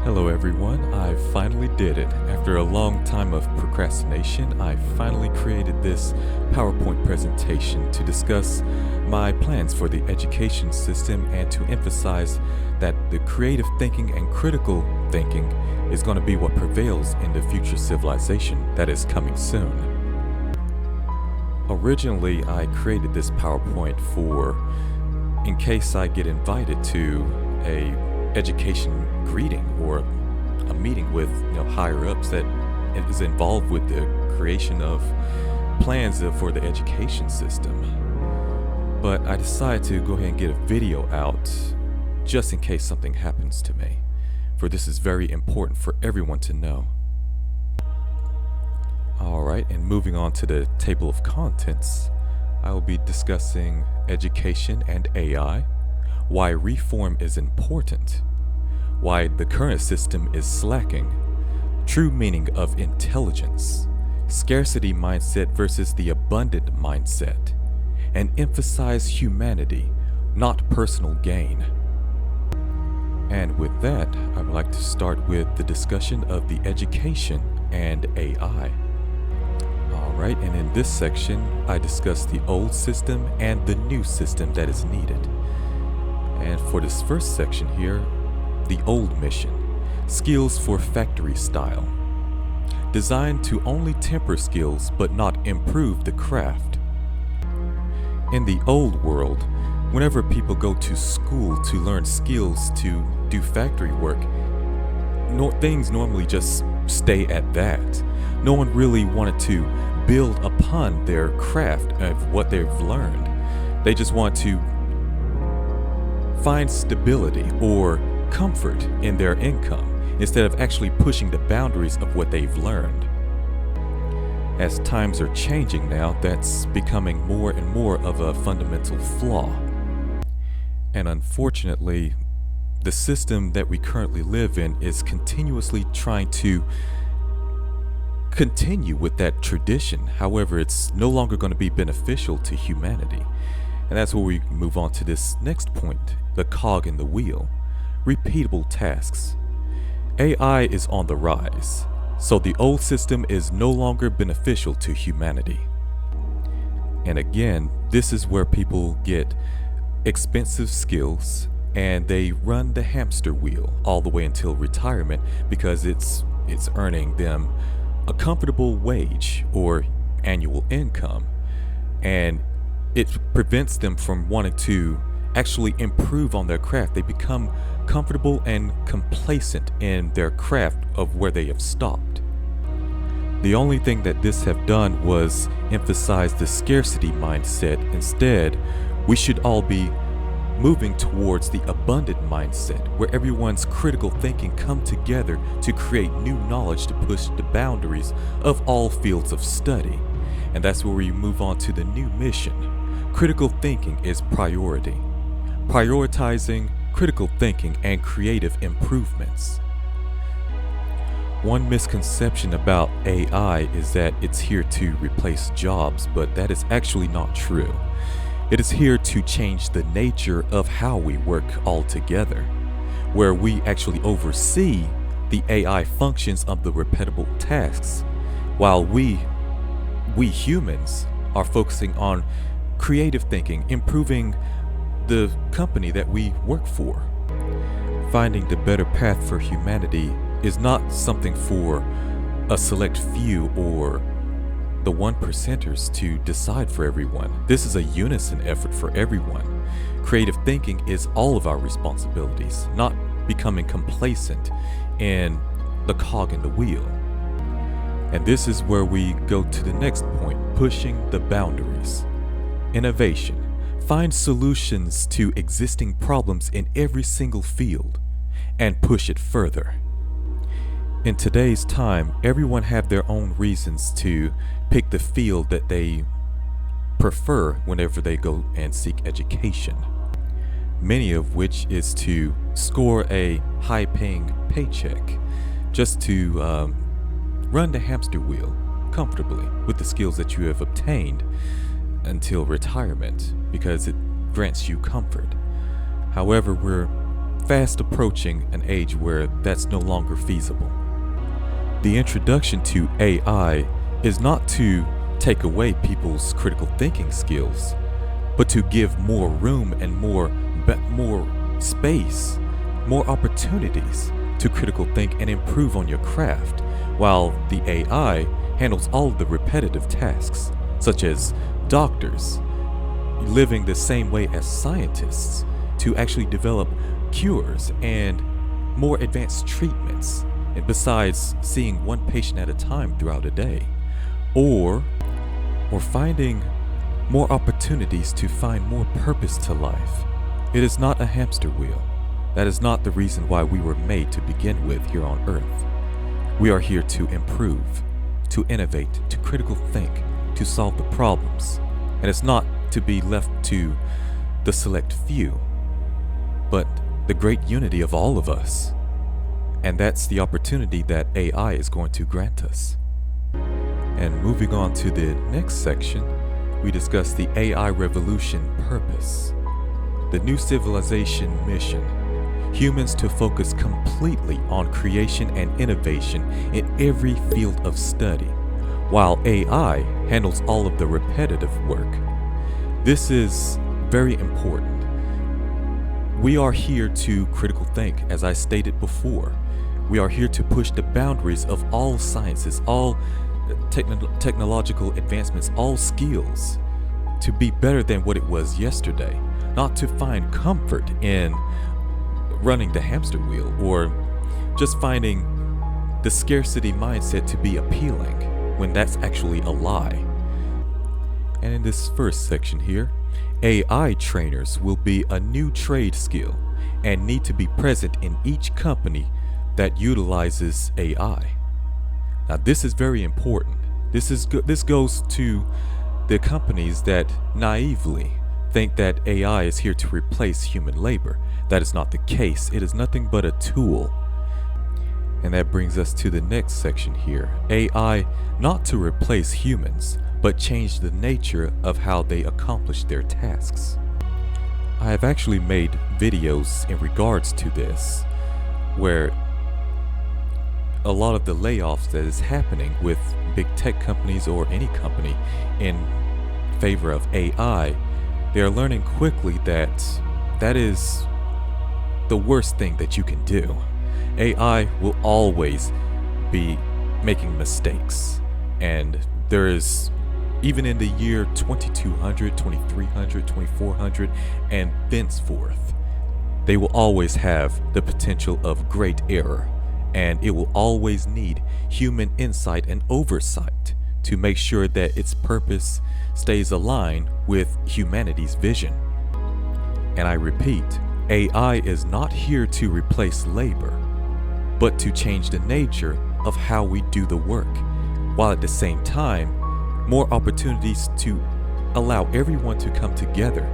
Hello everyone, I finally did it. After a long time of procrastination, I finally created this PowerPoint presentation to discuss my plans for the education system and to emphasize that the creative thinking and critical thinking is going to be what prevails in the future civilization that is coming soon. Originally, I created this PowerPoint for in case I get invited to a education greeting or a meeting with higher ups that is involved with the creation of plans for the education system. But I decided to go ahead and get a video out just in case something happens to me, for this is very important for everyone to know. Alright, and moving on to the table of contents, I will be discussing education and AI, why reform is important, why the current system is slacking, true meaning of intelligence, scarcity mindset versus the abundant mindset, and emphasize humanity, not personal gain. And with that, I would like to start with the discussion of the education and AI. Alright, and in this section, I discuss the old system and the new system that is needed. And for this first section here, the old mission, skills for factory style, designed to only temper skills but not improve the craft. In the old world, whenever people go to school to learn skills to do factory work, things normally just stay at that. No one really wanted to build upon their craft of what they've learned. They just want to find stability or comfort in their income instead of actually pushing the boundaries of what they've learned. As times are changing now, that's becoming more and more of a fundamental flaw. And unfortunately, the system that we currently live in is continuously trying to continue with that tradition. However, it's no longer going to be beneficial to humanity. And that's where we move on to this next point, the cog in the wheel, repeatable tasks. AI is on the rise, so the old system is no longer beneficial to humanity. And again, this is where people get expensive skills and they run the hamster wheel all the way until retirement because it's earning them a comfortable wage or annual income, and it prevents them from wanting to actually improve on their craft. They become comfortable and complacent in their craft of where they have stopped. The only thing that this have done was emphasize the scarcity mindset. Instead, we should all be moving towards the abundant mindset, where everyone's critical thinking come together to create new knowledge to push the boundaries of all fields of study. And that's where we move on to the new mission. Critical thinking is priority. Prioritizing critical thinking and creative improvements. One misconception about AI is that it's here to replace jobs, but that is actually not true. It is here to change the nature of how we work altogether, where we actually oversee the AI functions of the repeatable tasks, while we humans are focusing on creative thinking, improving the company that we work for. Finding the better path for humanity is not something for a select few or the 1%ers to decide for everyone. This is a unison effort for everyone. Creative thinking is all of our responsibilities, not becoming complacent in the cog in the wheel. And this is where we go to the next point, pushing the boundaries. Innovation. Find solutions to existing problems in every single field and push it further. In today's time, everyone have their own reasons to pick the field that they prefer whenever they go and seek education. Many of which is to score a high-paying paycheck, just to run the hamster wheel comfortably with the skills that you have obtained until retirement, because it grants you comfort. However, we're fast approaching an age where that's no longer feasible. The introduction to AI is not to take away people's critical thinking skills, but to give more room and more space, more opportunities to critical think and improve on your craft, while the AI handles all of the repetitive tasks, such as doctors living the same way as scientists to actually develop cures and more advanced treatments, and besides seeing one patient at a time throughout a day, or finding more opportunities to find more purpose to life. It is not a hamster wheel. That is not the reason why we were made to begin with here on Earth. We are here to improve, to innovate, to critical think, to solve the problems. And it's not to be left to the select few, but the great unity of all of us. And that's the opportunity that AI is going to grant us. And moving on to the next section, we discuss the AI revolution purpose. The new civilization mission. Humans to focus completely on creation and innovation in every field of study, while AI handles all of the repetitive work. This is very important. We are here to critical think, as I stated before. We are here to push the boundaries of all sciences, all technological advancements, all skills, to be better than what it was yesterday, not to find comfort in running the hamster wheel or just finding the scarcity mindset to be appealing when that's actually a lie. And in this first section here, AI trainers will be a new trade skill and need to be present in each company that utilizes AI. Now this is very important. This goes to the companies that naively think that AI is here to replace human labor. That is not the case. It is nothing but a tool. And that brings us to the next section here. AI not to replace humans, but change the nature of how they accomplish their tasks. I have actually made videos in regards to this, where a lot of the layoffs that is happening with big tech companies or any company in favor of AI, they're learning quickly that that is the worst thing that you can do. AI will always be making mistakes, and there is, even in the year 2200, 2300, 2400, and thenceforth, they will always have the potential of great error, and it will always need human insight and oversight to make sure that its purpose stays aligned with humanity's vision. And I repeat, AI is not here to replace labor, but to change the nature of how we do the work, while at the same time, more opportunities to allow everyone to come together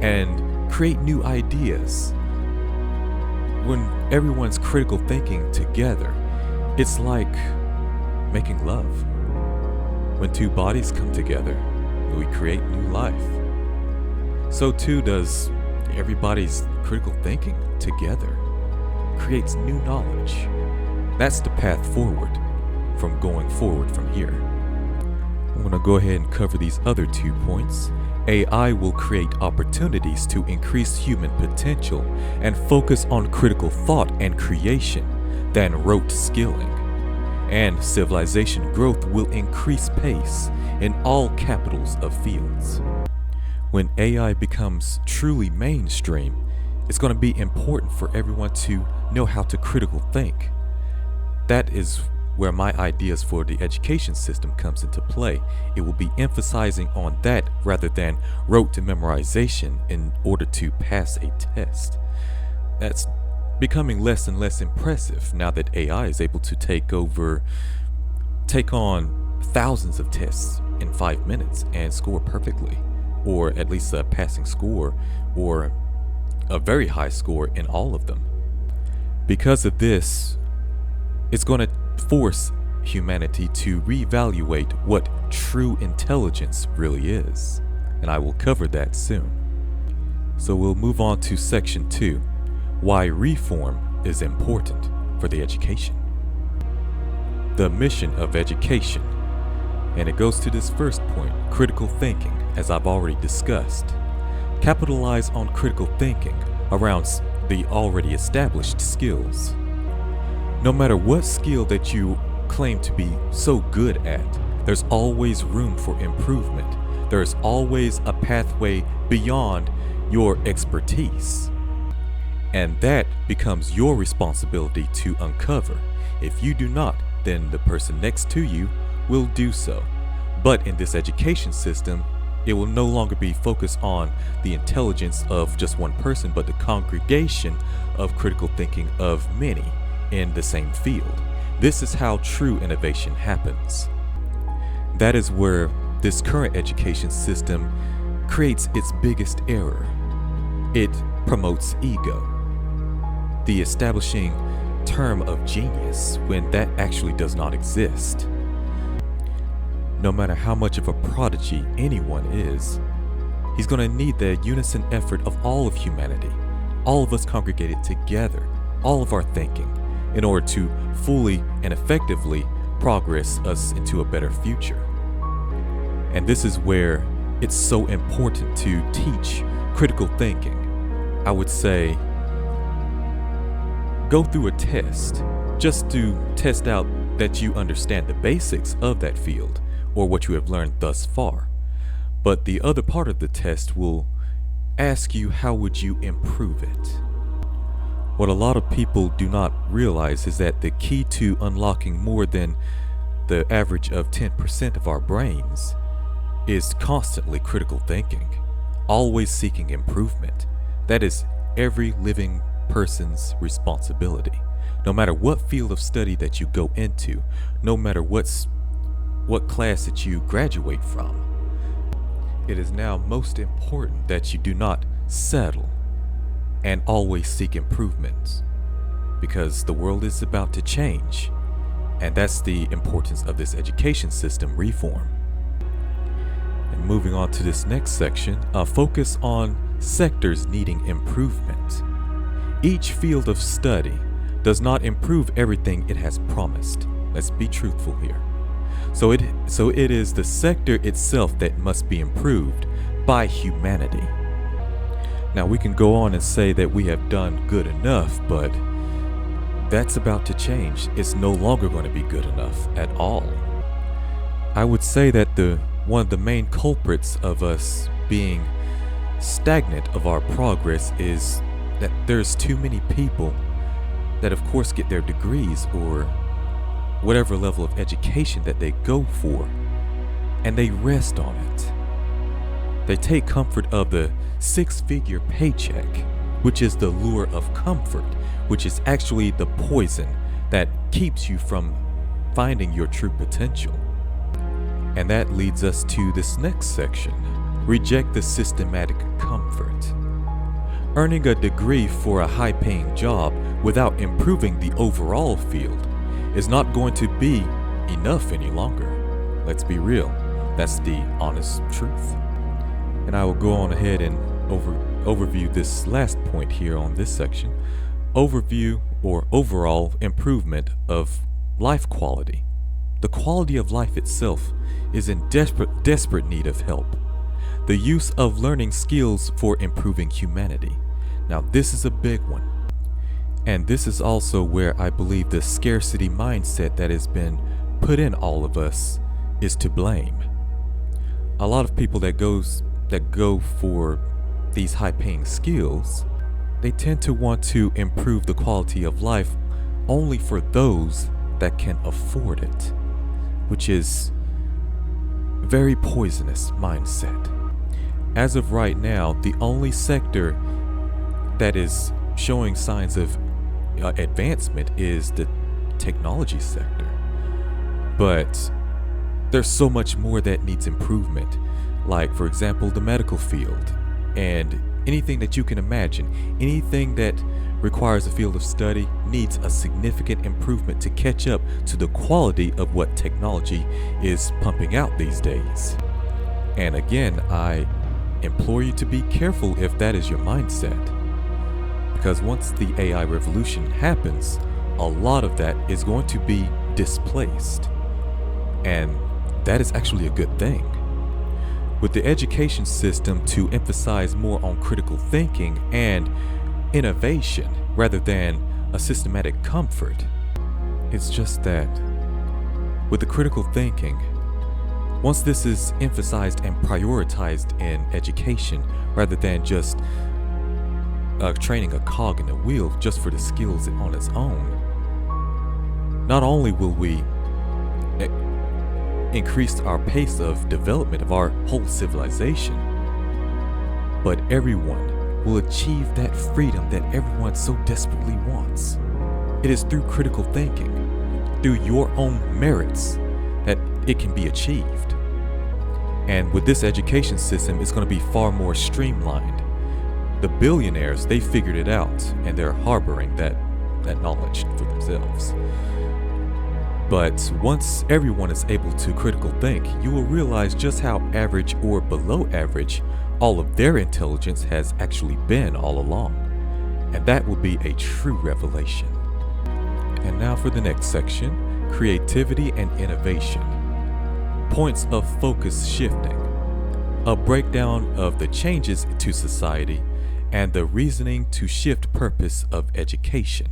and create new ideas. When everyone's critical thinking together, it's like making love. When two bodies come together, we create new life. So too does everybody's critical thinking together. Creates new knowledge. That's the path forward from going forward from here. I'm going to go ahead and cover these other 2 points. AI will create opportunities to increase human potential and focus on critical thought and creation than rote skilling. And civilization growth will increase pace in all capitals of fields. When AI becomes truly mainstream, it's going to be important for everyone to know how to critical think. That is where my ideas for the education system comes into play. It will be emphasizing on that rather than rote memorization in order to pass a test. That's becoming less and less impressive now that AI is able to take on thousands of tests in 5 minutes and score perfectly, or at least a passing score or a very high score in all of them. Because of this, it's going to force humanity to reevaluate what true intelligence really is, and I will cover that soon. So we'll move on to section 2. Why reform is important for the education. The mission of education, and it goes to this first point, critical thinking, as I've already discussed. Capitalize on critical thinking around the already established skills. No matter what skill that you claim to be so good at, there's always room for improvement. There's always a pathway beyond your expertise. And that becomes your responsibility to uncover. If you do not, then the person next to you will do so. But in this education system, it will no longer be focused on the intelligence of just one person, but the congregation of critical thinking of many in the same field. This is how true innovation happens. That is where this current education system creates its biggest error. It promotes ego, the establishing term of genius when that actually does not exist. No matter how much of a prodigy anyone is, he's going to need the unison effort of all of humanity, all of us congregated together, all of our thinking, in order to fully and effectively progress us into a better future. And this is where it's so important to teach critical thinking. I would say, go through a test just to test out that you understand the basics of that field or what you have learned thus far. But the other part of the test will ask you, how would you improve it? What a lot of people do not realize is that the key to unlocking more than the average of 10% of our brains is constantly critical thinking, always seeking improvement. That is every living person's responsibility. No matter what field of study that you go into, no matter what class that you graduate from, it is now most important that you do not settle and always seek improvements, because the world is about to change, and that's the importance of this education system reform. And moving on to this next section, a focus on sectors needing improvement. Each field of study does not improve everything it has promised. Let's be truthful here. So it is the sector itself that must be improved by humanity. Now we can go on and say that we have done good enough, but that's about to change. It's no longer going to be good enough at all. I would say that one of the main culprits of us being stagnant of our progress is that there's too many people that of course get their degrees or whatever level of education that they go for, and they rest on it. They take comfort of the 6-figure paycheck, which is the lure of comfort, which is actually the poison that keeps you from finding your true potential. And that leads us to this next section. Reject the systematic comfort. Earning a degree for a high-paying job without improving the overall field is not going to be enough any longer. Let's be real. That's the honest truth. And I will go on ahead and overview this last point here on this section. Overview or overall improvement of life quality. The quality of life itself is in desperate need of help. The use of learning skills for improving humanity. Now this is a big one. And this is also where I believe the scarcity mindset that has been put in all of us is to blame. A lot of people that go for these high-paying skills, they tend to want to improve the quality of life only for those that can afford it, which is a very poisonous mindset. As of right now, the only sector that is showing signs of advancement is the technology sector. But there's so much more that needs improvement, like for example the medical field and anything that you can imagine. Anything that requires a field of study needs a significant improvement to catch up to the quality of what technology is pumping out these days. And again, I implore you to be careful if that is your mindset, Because once the AI revolution happens, a lot of that is going to be displaced. And that is actually a good thing. With the education system to emphasize more on critical thinking and innovation rather than a systematic comfort, it's just that with the critical thinking, once this is emphasized and prioritized in education rather than just training a cog in a wheel just for the skills on its own, not only will we increase our pace of development of our whole civilization, but everyone will achieve that freedom that everyone so desperately wants. It is through critical thinking, through your own merits, that it can be achieved. And with this education system, it's going to be far more streamlined. The billionaires, they figured it out, and they're harboring that knowledge for themselves. But once everyone is able to critical think, you will realize just how average or below average all of their intelligence has actually been all along. And that will be a true revelation. And now for the next section, creativity and innovation. Points of focus shifting. A breakdown of the changes to society and the reasoning to shift purpose of education.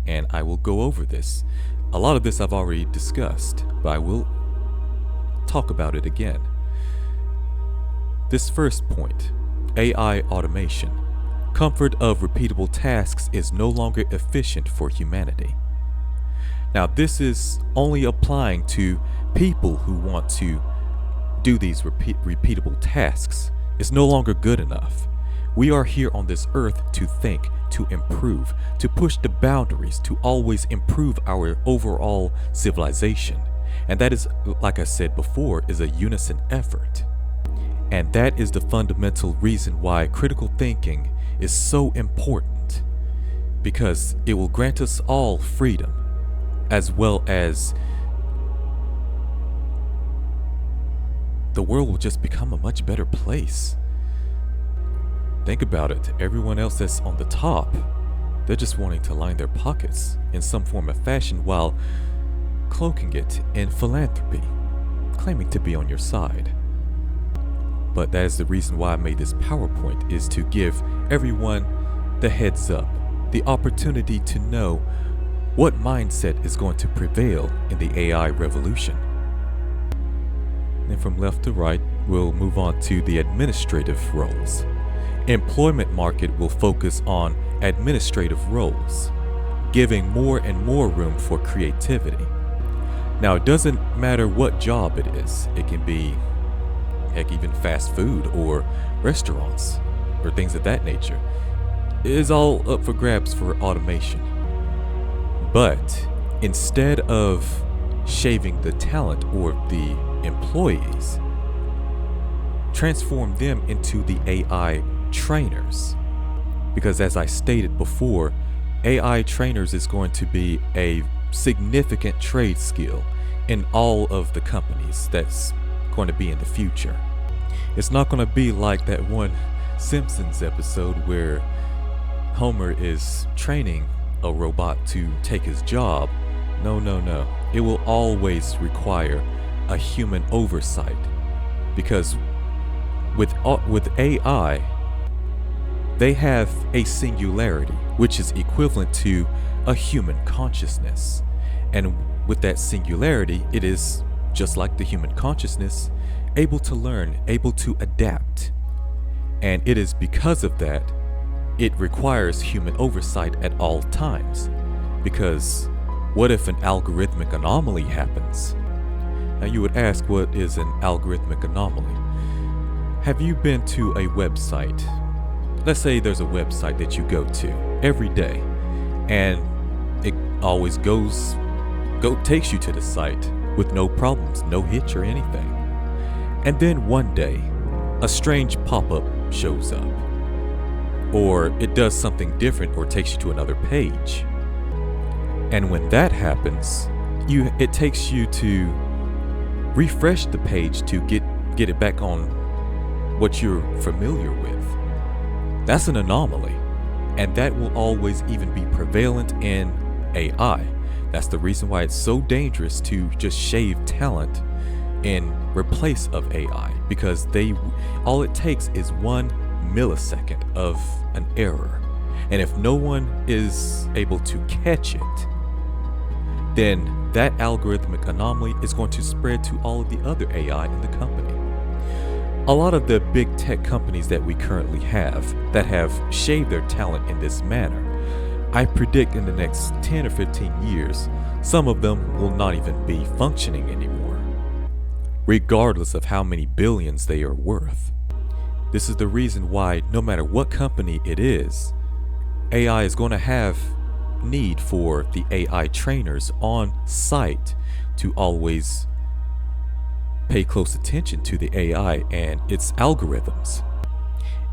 And I will go over this. A lot of this I've already discussed, but I will talk about it again. This first point, AI automation. Comfort of repeatable tasks is no longer efficient for humanity. Now, this is only applying to people who want to do these repeatable tasks. It's no longer good enough. We are here on this earth to think, to improve, to push the boundaries, to always improve our overall civilization. And that is, like I said before, is a unison effort. And that is the fundamental reason why critical thinking is so important, because it will grant us all freedom, as well as the world will just become a much better place. Think about it. Everyone else that's on the top, they're just wanting to line their pockets in some form of fashion while cloaking it in philanthropy, claiming to be on your side. But that is the reason why I made this PowerPoint, is to give everyone the heads up, the opportunity to know what mindset is going to prevail in the AI revolution. And from left to right, we'll move on to the administrative roles. Employment market will focus on administrative roles, giving more and more room for creativity. Now, it doesn't matter what job it is. It can be, heck, even fast food or restaurants or things of that nature. It is all up for grabs for automation. But instead of shaving the talent or the employees, transform them into the AI trainers. Because as I stated before, AI trainers is going to be a significant trade skill in all of the companies that's going to be in the future. It's not going to be like that one Simpsons episode where Homer is training a robot to take his job. No. It will always require a human oversight, because with AI, they have a singularity, which is equivalent to a human consciousness. And with that singularity, it is just like the human consciousness, able to learn, able to adapt. And it is because of that, it requires human oversight at all times. Because what if an algorithmic anomaly happens? Now you would ask, what is an algorithmic anomaly? Have you been to a website? Let's say there's a website that you go to every day, and it always takes you to the site with no problems, no hitch or anything. And then one day, a strange pop-up shows up, or it does something different or takes you to another page. And when that happens, it takes you to refresh the page to get it back on what you're familiar with. That's an anomaly. And that will always even be prevalent in AI. That's the reason why it's so dangerous to just shave talent in replace of AI, because all it takes is 1 millisecond of an error. And if no one is able to catch it, then that algorithmic anomaly is going to spread to all of the other AI in the company. A lot of the big tech companies that we currently have that have shaved their talent in this manner, I predict in the next 10 or 15 years, some of them will not even be functioning anymore, regardless of how many billions they are worth. This is the reason why no matter what company it is, AI is going to have need for the AI trainers on site to always pay close attention to the AI and its algorithms.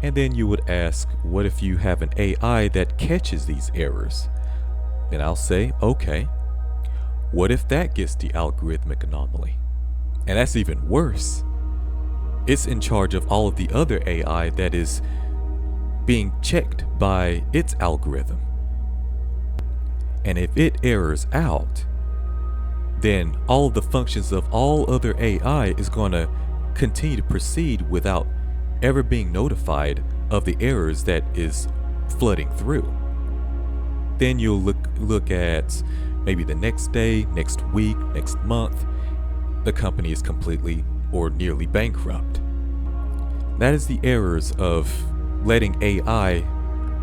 And then you would ask, what if you have an AI that catches these errors? Then I'll say, okay, what if that gets the algorithmic anomaly? And that's even worse. It's in charge of all of the other AI that is being checked by its algorithm. And if it errors out, then all of the functions of all other AI is going to continue to proceed without ever being notified of the errors that is flooding through. Then you'll look at maybe the next day, next week, next month, the company is completely or nearly bankrupt. That is the errors of letting AI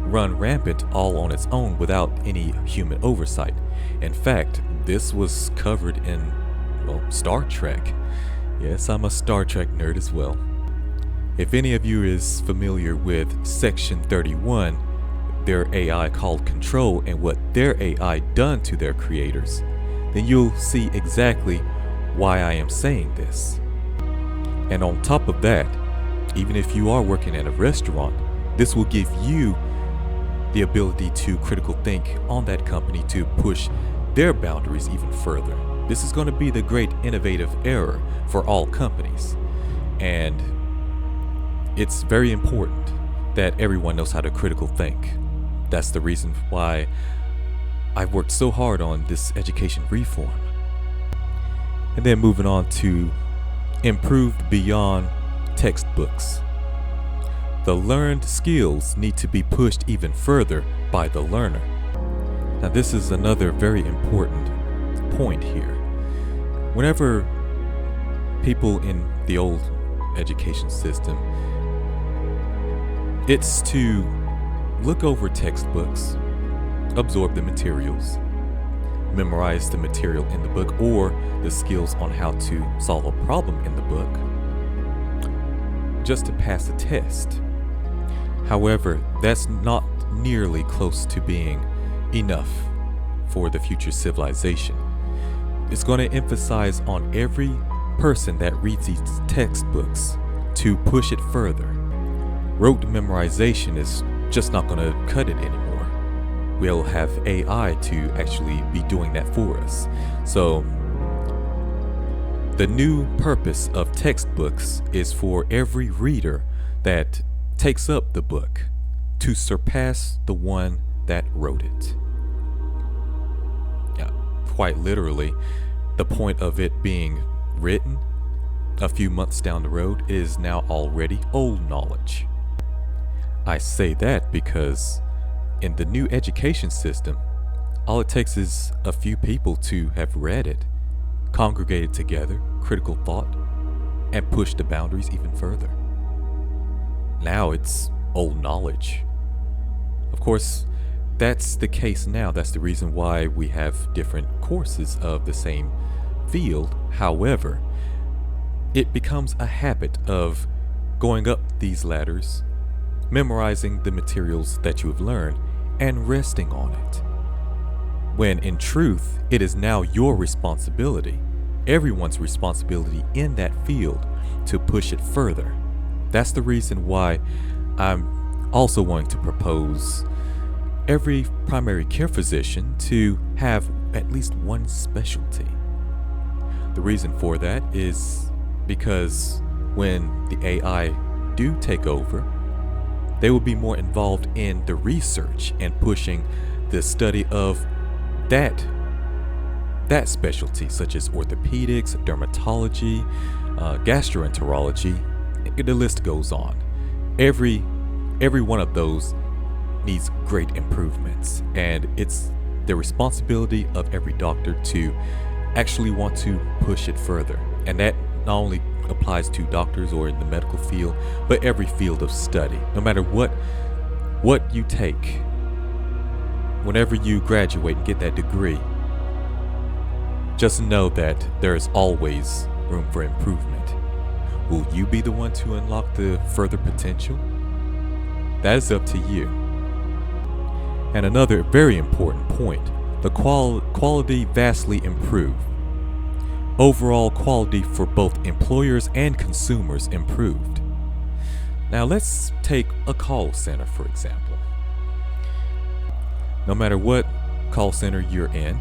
run rampant all on its own without any human oversight. In fact, this was covered in, Star Trek. Yes, I'm a Star Trek nerd as well. If any of you is familiar with Section 31, their AI called Control, and what their AI done to their creators, then you'll see exactly why I am saying this. And on top of that, even if you are working at a restaurant, this will give you the ability to critical think on that company to push their boundaries even further. This is going to be the great innovative era for all companies. And it's very important that everyone knows how to critical think. That's the reason why I've worked so hard on this education reform. And then moving on to improved beyond textbooks. The learned skills need to be pushed even further by the learner. Now, this is another very important point here. Whenever people in the old education system, it's to look over textbooks, absorb the materials, memorize the material in the book or the skills on how to solve a problem in the book, just to pass a test. However, that's not nearly close to being enough for the future civilization. It's going to emphasize on every person that reads these textbooks to push it further. Rote memorization is just not going to cut it anymore. We'll have AI to actually be doing that for us. So the new purpose of textbooks is for every reader that takes up the book to surpass the one that wrote it. Quite literally, the point of it being written a few months down the road is now already old knowledge. I say that because in the new education system, all it takes is a few people to have read it, congregated together, critical thought, and pushed the boundaries even further. Now it's old knowledge. Of course, that's the case now. That's the reason why we have different courses of the same field. However, it becomes a habit of going up these ladders, memorizing the materials that you have learned, and resting on it. When in truth, it is now your responsibility, everyone's responsibility in that field, to push it further. That's the reason why I'm also wanting to propose every primary care physician to have at least one specialty. The reason for that is because when the AI do take over, They will be more involved in the research and pushing the study of that specialty, such as orthopedics, dermatology, gastroenterology. The list goes on. Every one of those needs great improvements, and it's the responsibility of every doctor to actually want to push it further. And that not only applies to doctors or in the medical field, but every field of study. No matter what you take, whenever you graduate and get that degree, just know that there's always room for improvement. Will you be the one to unlock the further potential? That is up to you. And another very important point, the quality vastly improved. Overall quality for both employers and consumers improved. Now let's take a call center, for example. No matter what call center you're in,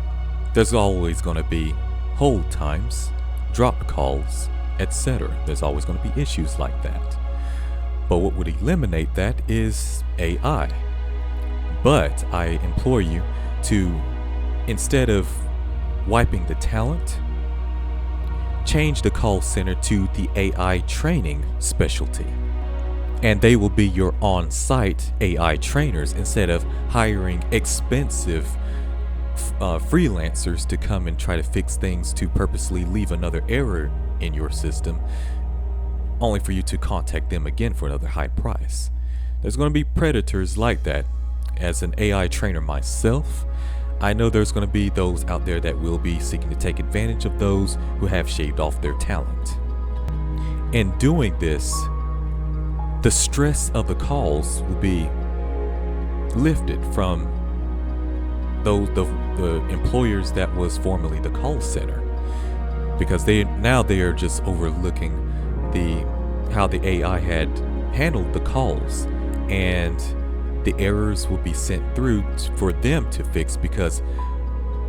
there's always going to be hold times, dropped calls, etc. There's always going to be issues like that. But what would eliminate that is AI. But I implore you to, instead of wiping the talent, change the call center to the AI training specialty. And they will be your on-site AI trainers instead of hiring expensive freelancers to come and try to fix things to purposely leave another error in your system, only for you to contact them again for another high price. There's going to be predators like that. As an AI trainer myself, I know there's going to be those out there that will be seeking to take advantage of those who have shaved off their talent. In doing this, the stress of the calls will be lifted from the employers that was formerly the call center, because they are just overlooking how the AI had handled the calls, and the errors will be sent through for them to fix, because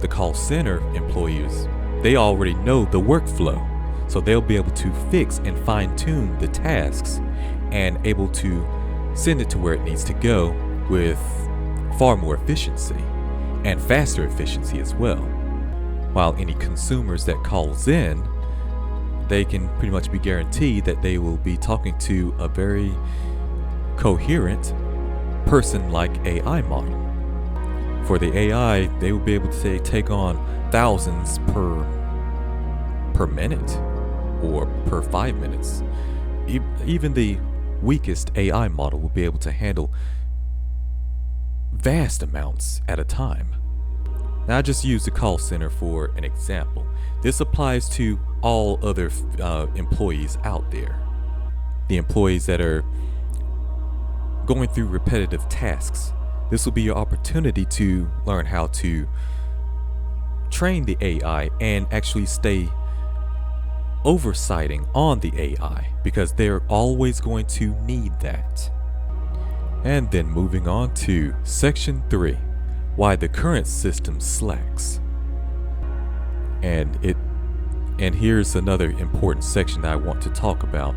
the call center employees, they already know the workflow, so they'll be able to fix and fine-tune the tasks and able to send it to where it needs to go with far more efficiency and faster efficiency as well. While any consumers that calls in, they can pretty much be guaranteed that they will be talking to a very coherent person-like AI model. For the AI, they will be able to take on thousands per minute or per 5 minutes. Even the weakest AI model will be able to handle vast amounts at a time. Now, I just use the call center for an example. This applies to all other employees out there. The employees that are going through repetitive tasks. This will be your opportunity to learn how to train the AI and actually stay oversighting on the AI, because they're always going to need that. And then moving on to section 3, why the current system slacks. And here's another important section that I want to talk about.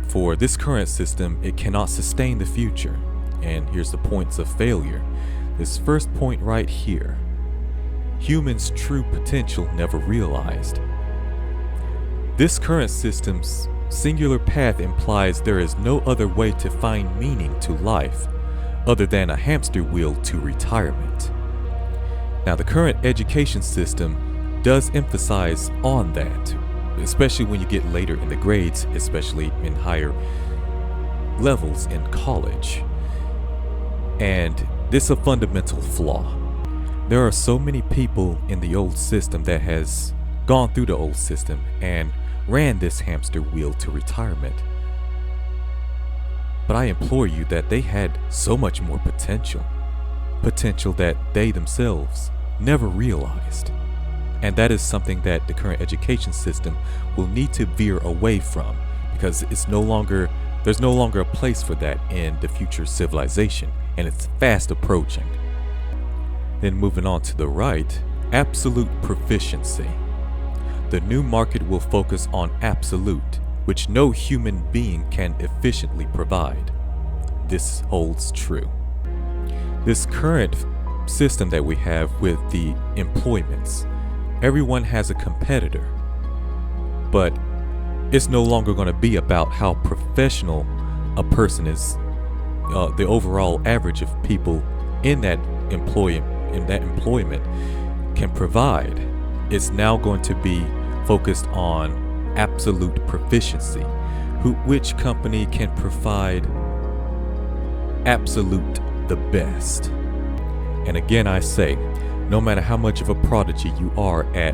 For this current system, it cannot sustain the future. And here's the points of failure. This first point right here: humans' true potential never realized. This current system's singular path implies there is no other way to find meaning to life other than a hamster wheel to retirement. Now, the current education system does emphasize on that, especially when you get later in the grades, especially in higher levels in college. And this is a fundamental flaw. There are so many people in the old system that has gone through the old system and ran this hamster wheel to retirement. But I implore you that they had so much more potential that they themselves never realized. And that is something that the current education system will need to veer away from, because there's no longer a place for that in the future civilization, and it's fast approaching. Then moving on to the right, absolute proficiency. The new market will focus on absolute, which no human being can efficiently provide. this holds true. This current system that we have with the employments, everyone has a competitor, but it's no longer going to be about how professional a person is. The overall average of people in that employment can provide is now going to be focused on absolute proficiency. Which company can provide absolute the best? And again, I say, no matter how much of a prodigy you are at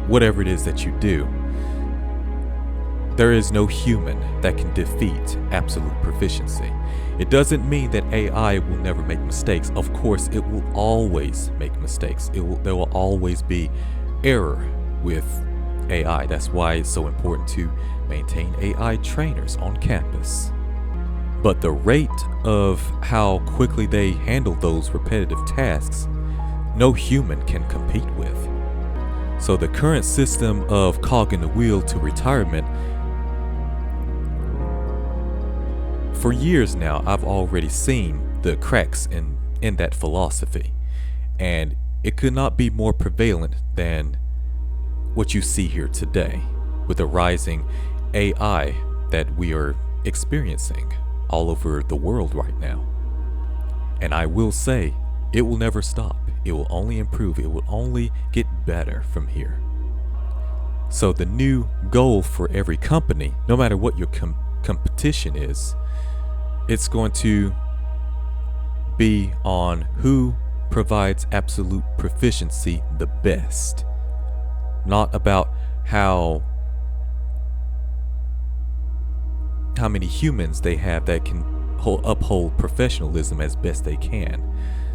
whatever it is that you do, there is no human that can defeat absolute proficiency. It doesn't mean that AI will never make mistakes. Of course, it will always make mistakes. There will always be error with AI. That's why it's so important to maintain AI trainers on campus. But the rate of how quickly they handle those repetitive tasks, no human can compete with. So the current system of cog in the wheel to retirement, for years now, I've already seen the cracks in that philosophy. And it could not be more prevalent than what you see here today with the rising AI that we are experiencing all over the world right now. And I will say, it will never stop. It will only improve. It will only get better from here. So the new goal for every company, no matter what your competition is, it's going to be on who provides absolute proficiency the best. Not about how many humans they have that can uphold professionalism as best they can.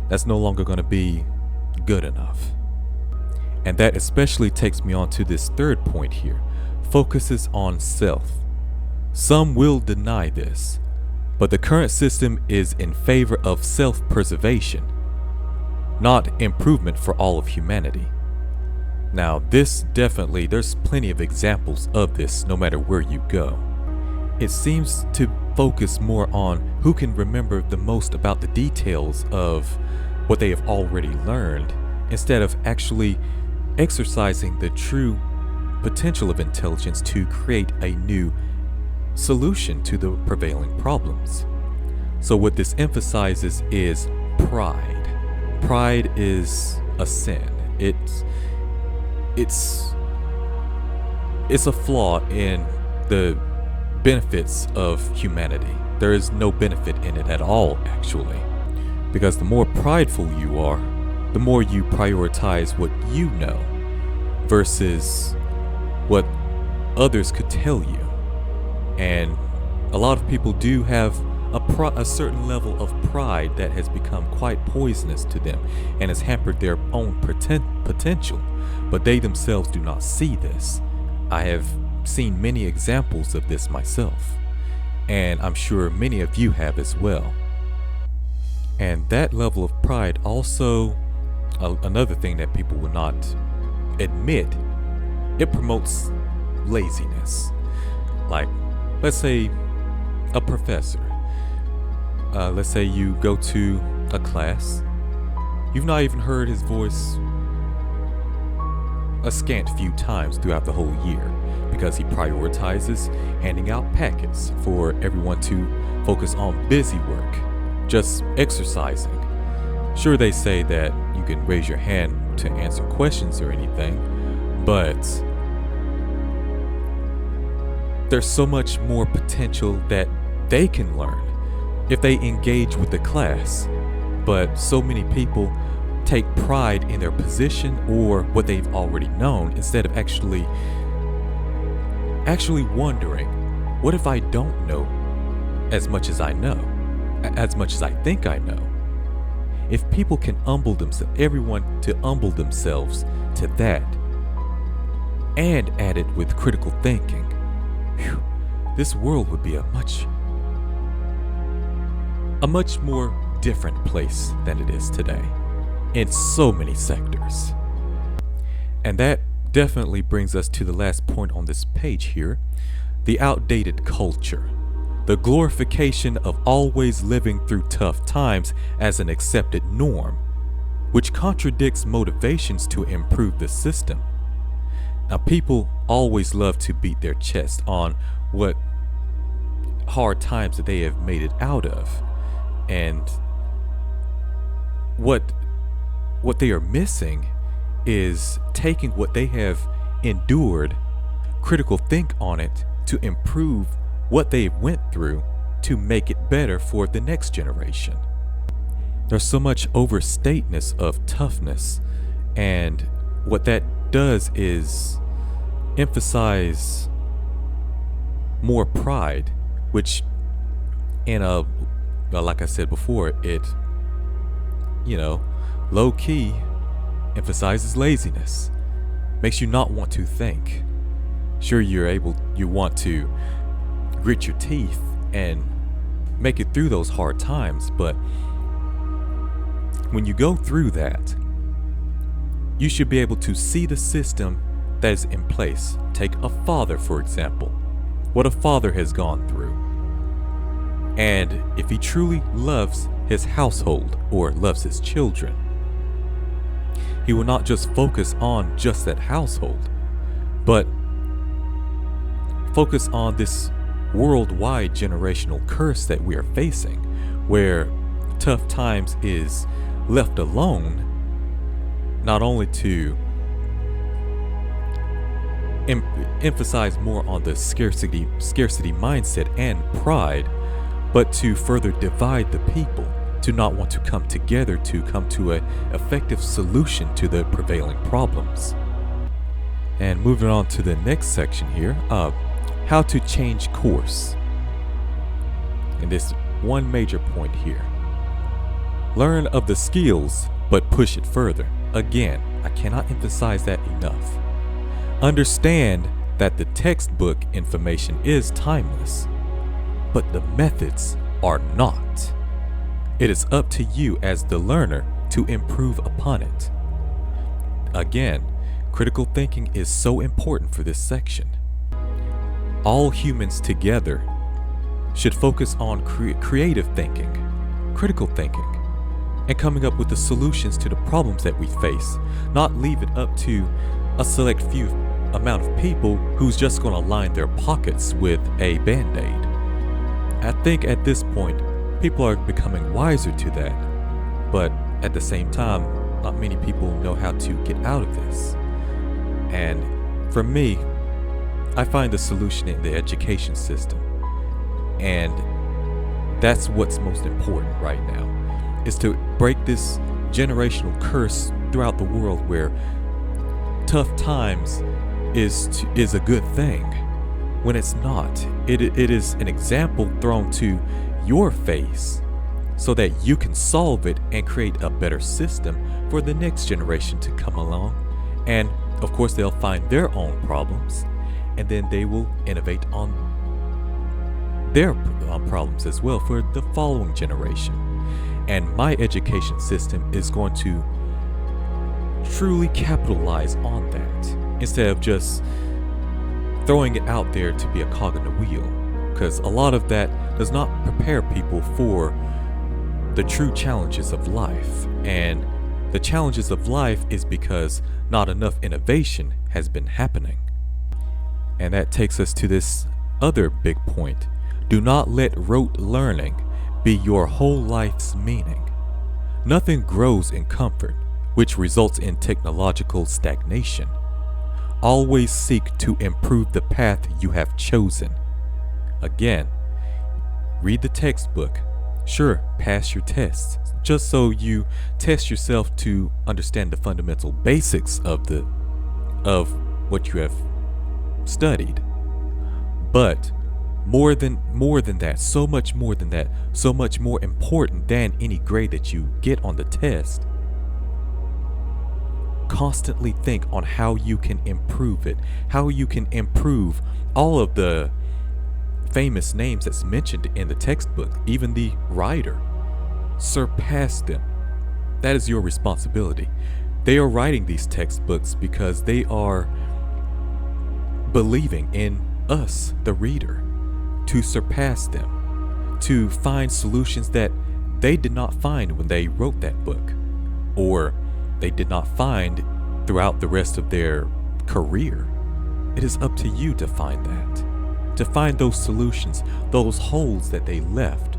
That's no longer going to be good enough. And that especially takes me on to this third point here. Focuses on self. Some will deny this, but the current system is in favor of self-preservation, not improvement for all of humanity. Now, this definitely, there's plenty of examples of this no matter where you go. It seems to focus more on who can remember the most about the details of what they have already learned, instead of actually exercising the true potential of intelligence to create a new solution to the prevailing problems. So what this emphasizes is pride. Pride is a sin. It's a flaw in the benefits of humanity. There is no benefit in it at all, actually. Because the more prideful you are, the more you prioritize what you know versus what others could tell you. And a lot of people do have a certain level of pride that has become quite poisonous to them and has hampered their own potential. But they themselves do not see this. I have seen many examples of this myself, and I'm sure many of you have as well. And that level of pride also, another thing that people will not admit, it promotes laziness. Like, let's say a professor, let's say you go to a class, you've not even heard his voice a scant few times throughout the whole year, because he prioritizes handing out packets for everyone to focus on busy work, just exercising. Sure, they say that you can raise your hand to answer questions or anything, but there's so much more potential that they can learn if they engage with the class. But so many people take pride in their position or what they've already known, instead of actually wondering, what if I don't know as much as I know, as much as I think I know? If people can humble themselves, everyone to humble themselves to that, and add it with critical thinking, this world would be a much more different place than it is today in so many sectors. And that definitely brings us to the last point on this page here, the outdated culture. the glorification of always living through tough times as an accepted norm, which contradicts motivations to improve the system. Now, people always love to beat their chest on what hard times that they have made it out of, and what they are missing is taking what they have endured, critical think on it to improve what they went through to make it better for the next generation. There's so much overstateness of toughness, and what that does is emphasize more pride, which like I said before, it, low key emphasizes laziness, makes you not want to think. Sure, you want to grit your teeth and make it through those hard times, but when you go through that, you should be able to see the system that is in place. Take a father, for example, what a father has gone through. And if he truly loves his household or loves his children, he will not just focus on just that household, but focus on this worldwide generational curse that we are facing, where tough times is left alone, not only to emphasize more on the scarcity mindset and pride, but to further divide the people, to not want to come together to come to an effective solution to the prevailing problems. And moving on to the next section here, how to change course. And this one major point here. Learn of the skills, but push it further. Again, I cannot emphasize that enough. Understand that the textbook information is timeless, but the methods are not. It is up to you as the learner to improve upon it. Again, critical thinking is so important for this section. All humans together should focus on creative thinking, critical thinking, and coming up with the solutions to the problems that we face, not leave it up to a select few amount of people who's just going to line their pockets with a band-aid. I think at this point, people are becoming wiser to that, but at the same time, not many people know how to get out of this. And for me, I find the solution in the education system, and that's what's most important right now, is to break this generational curse throughout the world where tough times is a good thing, when it's not. It is an example thrown to your face so that you can solve it and create a better system for the next generation to come along. And of course, they'll find their own problems, and then they will innovate on their problems as well for the following generation. And my education system is going to truly capitalize on that, instead of just throwing it out there to be a cog in the wheel, because a lot of that does not prepare people for the true challenges of life. And the challenges of life is because not enough innovation has been happening. And that takes us to this other big point. Do not let rote learning be your whole life's meaning. Nothing grows in comfort, which results in technological stagnation. Always seek to improve the path you have chosen. Again, read the textbook. Sure, pass your tests, just so you test yourself to understand the fundamental basics of what you have studied. But more than that, so much more than that, so much more important than any grade that you get on the test, constantly think on how you can improve it, how you can improve all of the famous names that's mentioned in the textbook, even the writer. Surpass them. That is your responsibility. They are writing these textbooks because they are believing in us, the reader, to surpass them, to find solutions that they did not find when they wrote that book, or they did not find throughout the rest of their career. It is up to you to find that, to find those solutions, those holes that they left.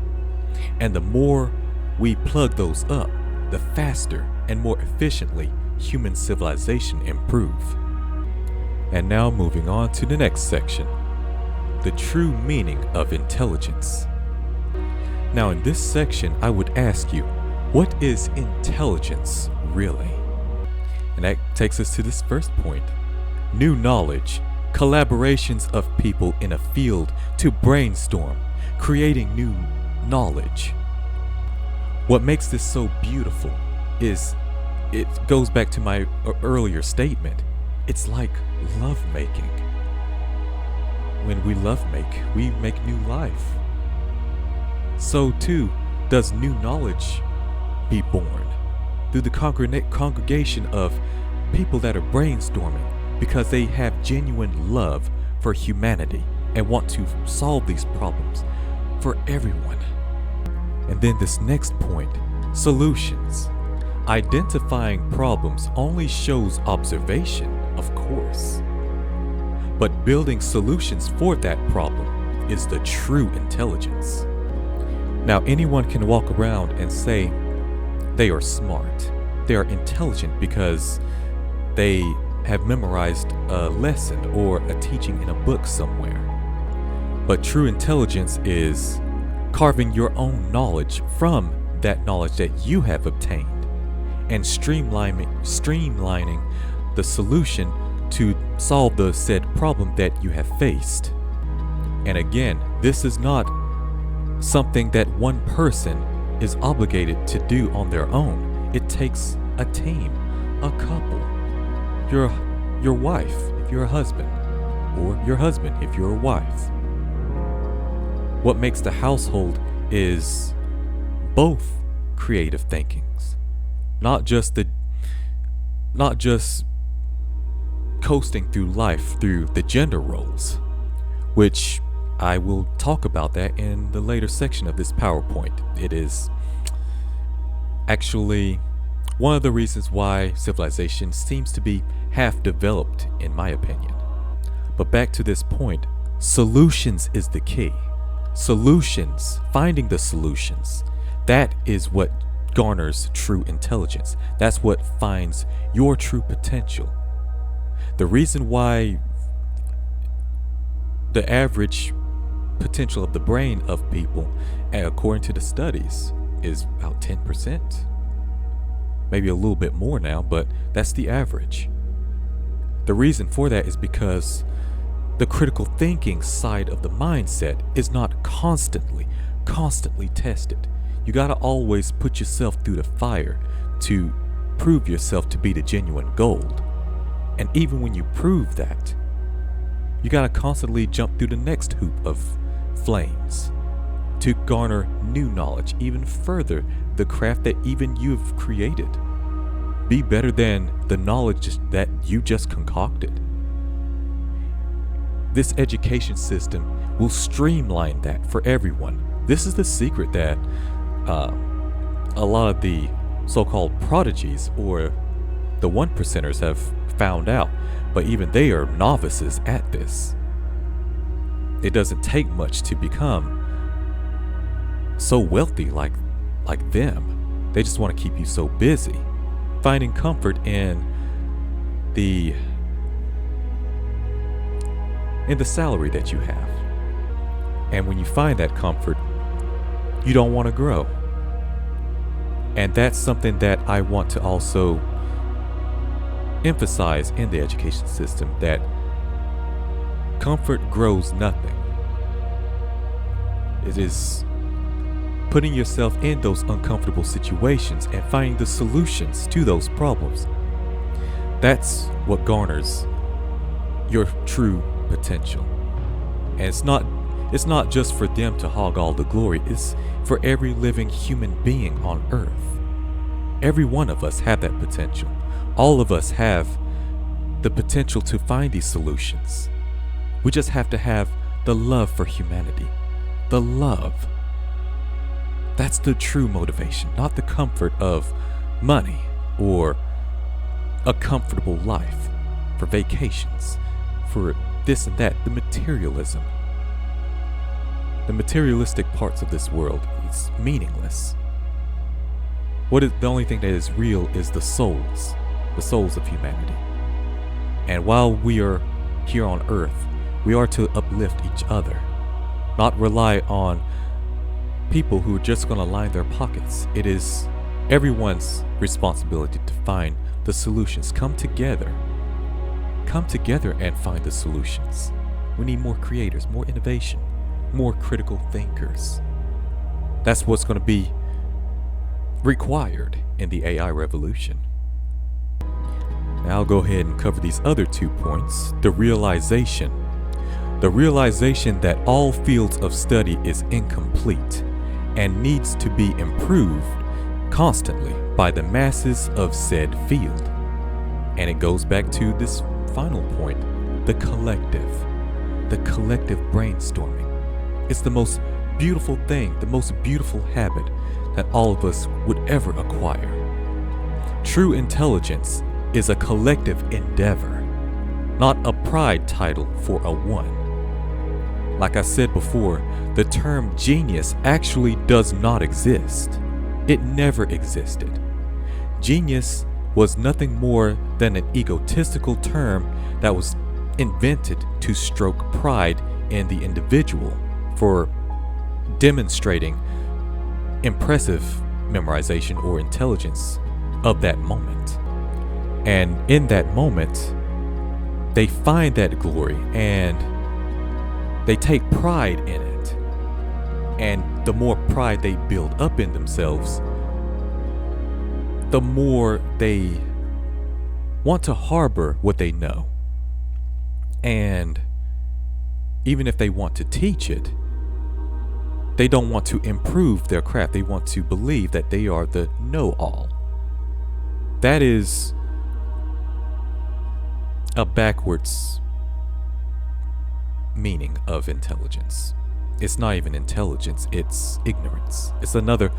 And the more we plug those up, the faster and more efficiently human civilization improve. And now moving on to the next section, the true meaning of intelligence. Now in this section, I would ask you, what is intelligence really? And that takes us to this first point. New knowledge, collaborations of people in a field to brainstorm, creating new knowledge. What makes this so beautiful is it goes back to my earlier statement. It's like lovemaking. When we lovemake, we make new life. So too does new knowledge be born through the congregation of people that are brainstorming because they have genuine love for humanity and want to solve these problems for everyone. And then this next point, solutions. Identifying problems only shows observation, of course. But building solutions for that problem is the true intelligence. Now, anyone can walk around and say they are smart. They are intelligent because they have memorized a lesson or a teaching in a book somewhere. But true intelligence is carving your own knowledge from that knowledge that you have obtained and streamlining the solution to solve the said problem that you have faced. And again, this is not something that one person is obligated to do on their own. It takes a team, a couple, your wife if you're a husband, or your husband if you're a wife. What makes the household is both creative thinkings, not just coasting through life through the gender roles, which I will talk about that in the later section of this PowerPoint. It is actually one of the reasons why civilization seems to be half developed, in my opinion. But back to this point, solutions is the key. Solutions, finding the solutions, that is what garners true intelligence. That's what finds your true potential. The reason why the average potential of the brain of people, according to the studies, is about 10%. Maybe a little bit more now, but that's the average. The reason for that is because the critical thinking side of the mindset is not constantly tested. You gotta always put yourself through the fire to prove yourself to be the genuine gold. And even when you prove that, you gotta constantly jump through the next hoop of flames to garner new knowledge, even further the craft that even you've created. Be better than the knowledge that you just concocted. This education system will streamline that for everyone. This is the secret that a lot of the so-called prodigies or the 1%ers have found out, but even they are novices at this. It doesn't take much to become so wealthy like them. They just want to keep you so busy, finding comfort in the salary that you have. And when you find that comfort, you don't want to grow. And that's something that I want to also emphasize in the education system, that comfort grows nothing. It is putting yourself in those uncomfortable situations and finding the solutions to those problems. That's what garners your true potential. And it's not just for them to hog all the glory. It's for every living human being on earth. Every one of us have that potential. All of us have the potential to find these solutions. We just have to have the love for humanity, the love. That's the true motivation, not the comfort of money or a comfortable life, for vacations, for this and that, the materialism. The materialistic parts of this world is meaningless. The only thing that is real is the souls of humanity. And while we are here on earth, we are to uplift each other, not rely on people who are just going to line their pockets. It is everyone's responsibility to find the solutions. Come together and find the solutions. We need more creators, more innovation, more critical thinkers. That's what's going to be required in the AI revolution. Now I'll go ahead and cover these other 2 points. The realization that all fields of study is incomplete and needs to be improved constantly by the masses of said field. And it goes back to this final point, the collective brainstorming. It's the most beautiful thing, the most beautiful habit that all of us would ever acquire. True intelligence is a collective endeavor, not a pride title for a one. Like I said before, the term genius actually does not exist. It never existed. Genius was nothing more than an egotistical term that was invented to stroke pride in the individual for demonstrating impressive memorization or intelligence of that moment. And in that moment, they find that glory and they take pride in it. And the more pride they build up in themselves, the more they want to harbor what they know. And even if they want to teach it, they don't want to improve their craft. They want to believe that they are the know-all. That is a backwards meaning of intelligence. It's not even intelligence, it's ignorance. It's another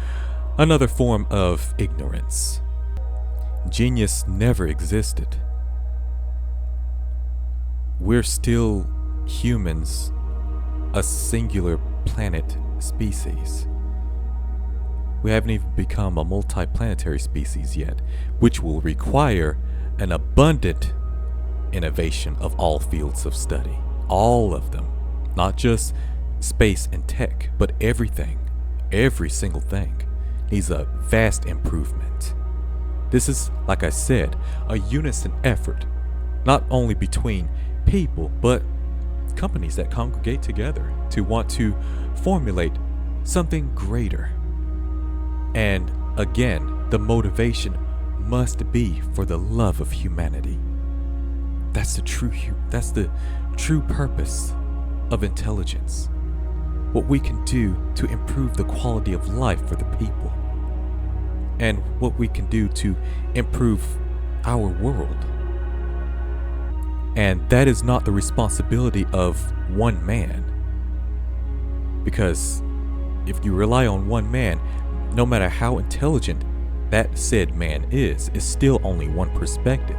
form of ignorance. Genius never existed. We're still humans, a singular planet species. We haven't even become a multi-planetary species yet, which will require an abundant innovation of all fields of study. All of them. Not just space and tech, but everything. Every single thing needs a vast improvement. This is, like I said, a unison effort, not only between people, but companies that congregate together to want to formulate something greater. And again, the motivation must be for the love of humanity. That's the true purpose of intelligence. What we can do to improve the quality of life for the people. And what we can do to improve our world. And that is not the responsibility of one man. Because if you rely on one man, no matter how intelligent that said man is still only one perspective.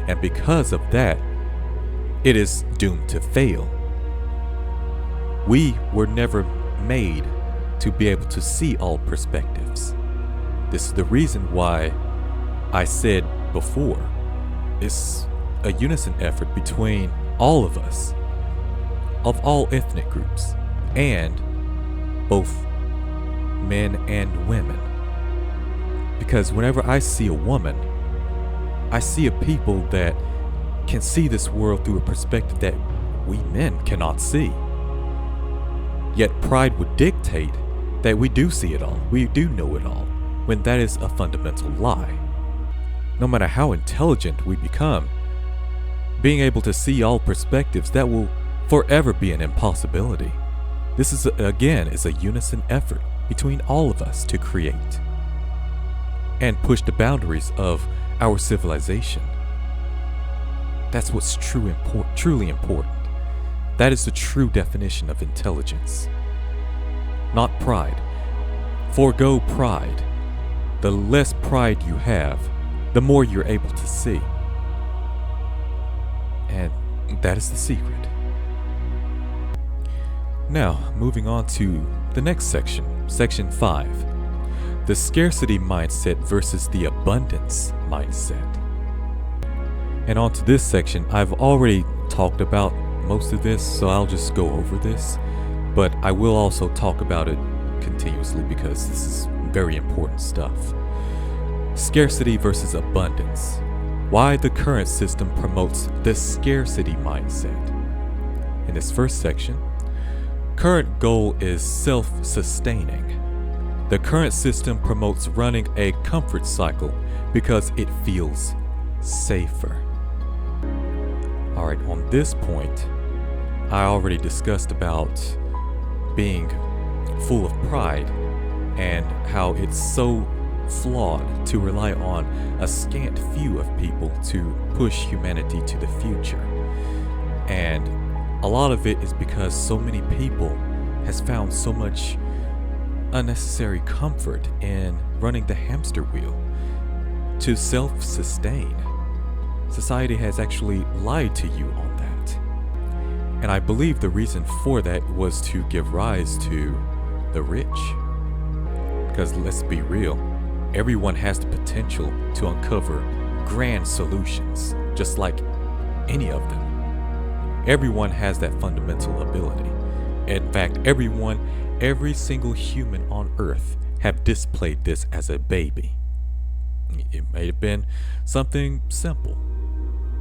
And because of that, it is doomed to fail. We were never made to be able to see all perspectives. This is the reason why I said before, it's a unison effort between all of us, of all ethnic groups, and both men and women. Because whenever I see a woman, I see a people that can see this world through a perspective that we men cannot see. Yet pride would dictate that we do see it all, we do know it all, when that is a fundamental lie. No matter how intelligent we become, being able to see all perspectives, that will forever be an impossibility. This is, again, is a unison effort between all of us to create and push the boundaries of our civilization. That's what's truly important. That is the true definition of intelligence. not pride. Forego pride. The less pride you have, the more you're able to see. And that is the secret. Now, moving on to the next section, section 5. The scarcity mindset versus the abundance mindset. And on to this section, I've already talked about most of this, so I'll just go over this. But I will also talk about it continuously because this is very important stuff. Scarcity versus abundance. Why the current system promotes the scarcity mindset. In this first section, current goal is self-sustaining. The current system promotes running a comfort cycle because it feels safer. Alright, on this point, I already discussed about being full of pride and how it's so flawed to rely on a scant few of people to push humanity to the future. And a lot of it is because so many people has found so much unnecessary comfort in running the hamster wheel to self-sustain. Society has actually lied to you on that. And I believe the reason for that was to give rise to the rich. Because let's be real, everyone has the potential to uncover grand solutions, just like any of them. Everyone has that fundamental ability. In fact, every single human on earth have displayed this as a baby. It may have been something simple,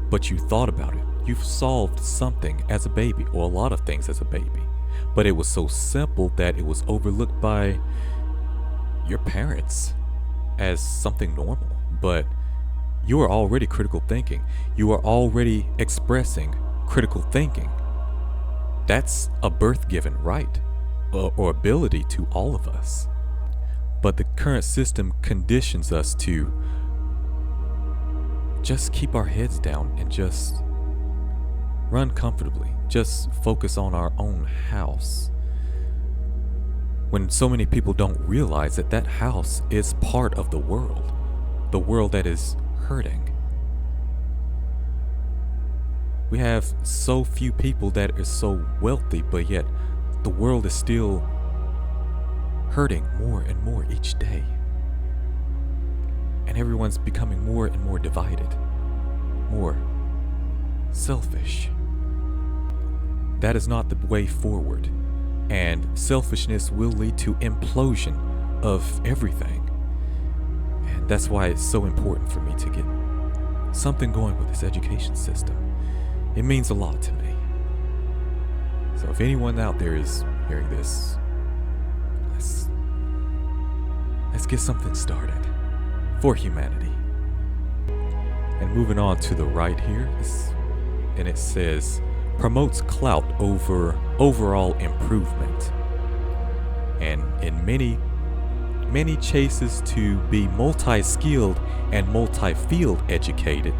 but you thought about it. You've solved something as a baby, or a lot of things as a baby. But it was so simple that it was overlooked by your parents as something normal. But you are already critical thinking. You are already expressing critical thinking. That's a birth-given right or ability to all of us. But the current system conditions us to just keep our heads down and just run comfortably. Just focus on our own house. When so many people don't realize that that house is part of the world that is hurting. We have so few people that are so wealthy, but yet the world is still hurting more and more each day. And everyone's becoming more and more divided, more selfish. That is not the way forward. And selfishness will lead to implosion of everything. And that's why it's so important for me to get something going with this education system. It means a lot to me. So if anyone out there is hearing this, let's get something started for humanity. And moving on to the right here, and it says, promotes clout over overall improvement. And in many chases to be multi-skilled and multi-field educated,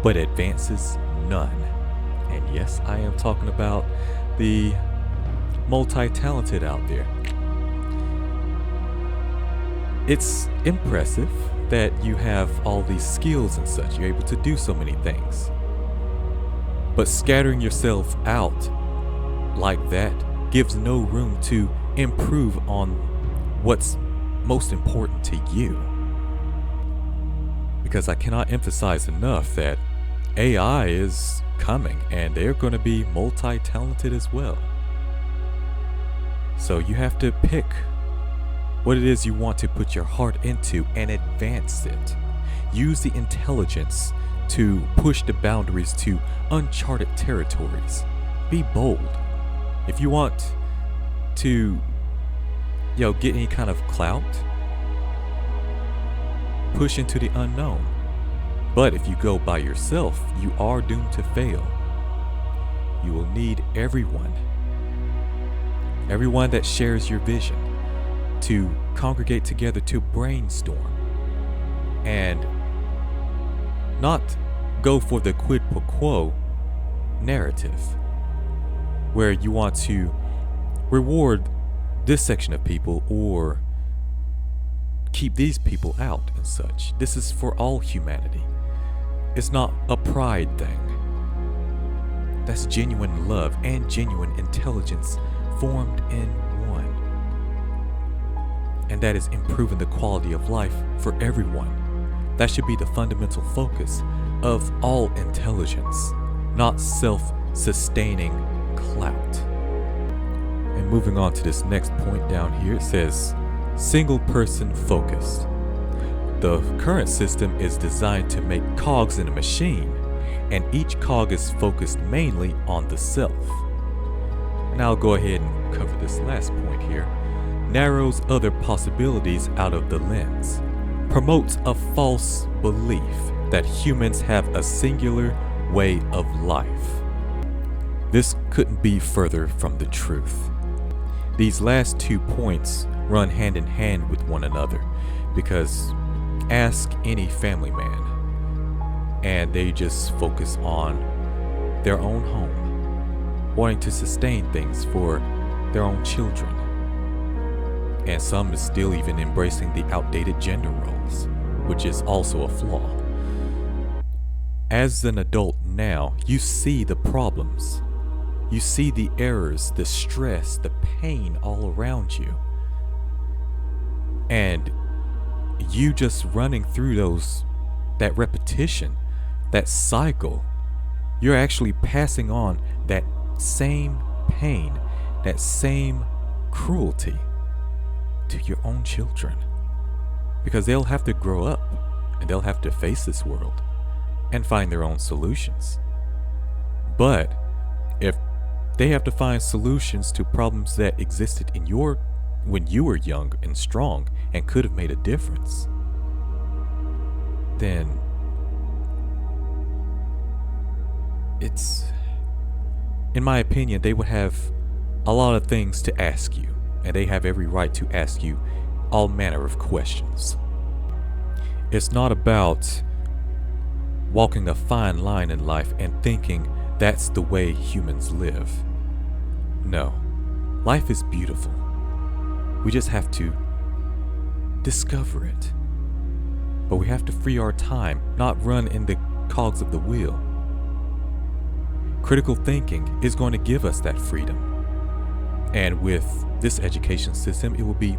but advances none. And yes, I am talking about the multi-talented out there. It's impressive that you have all these skills and such. You're able to do so many things. But scattering yourself out like that gives no room to improve on what's most important to you. Because I cannot emphasize enough that AI is coming and they're going to be multi-talented as well. So you have to pick what it is you want to put your heart into and advance it. Use the intelligence to push the boundaries to uncharted territories. Be bold. If you want to, get any kind of clout, push into the unknown. But if you go by yourself, you are doomed to fail. You will need everyone that shares your vision, to congregate together to brainstorm and not go for the quid pro quo narrative where you want to reward this section of people or keep these people out and such. This is for all humanity. It's not a pride thing. That's genuine love and genuine intelligence formed in one. And that is improving the quality of life for everyone. That should be the fundamental focus of all intelligence, not self-sustaining clout. And moving on to this next point down here, it says single person focused. The current system is designed to make cogs in a machine, and each cog is focused mainly on the self. And I'll go ahead and cover this last point here. Narrows other possibilities out of the lens. Promotes a false belief that humans have a singular way of life. This couldn't be further from the truth. These last 2 points run hand in hand with one another, because ask any family man and they just focus on their own home, wanting to sustain things for their own children. And some is still even embracing the outdated gender roles, which is also a flaw. As an adult now, you see the problems. You see the errors, the stress, the pain all around you. And you just running through that repetition, that cycle, you're actually passing on that same pain, that same cruelty to your own children. Because they'll have to grow up and they'll have to face this world and find their own solutions. But if they have to find solutions to problems that existed in when you were young and strong and could have made a difference, then in my opinion, they would have a lot of things to ask you, and they have every right to ask you all manner of questions. It's not about walking a fine line in life and thinking that's the way humans live. No, life is beautiful. We just have to discover it. But we have to free our time, not run in the cogs of the wheel. Critical thinking is going to give us that freedom. And with this education system, it will be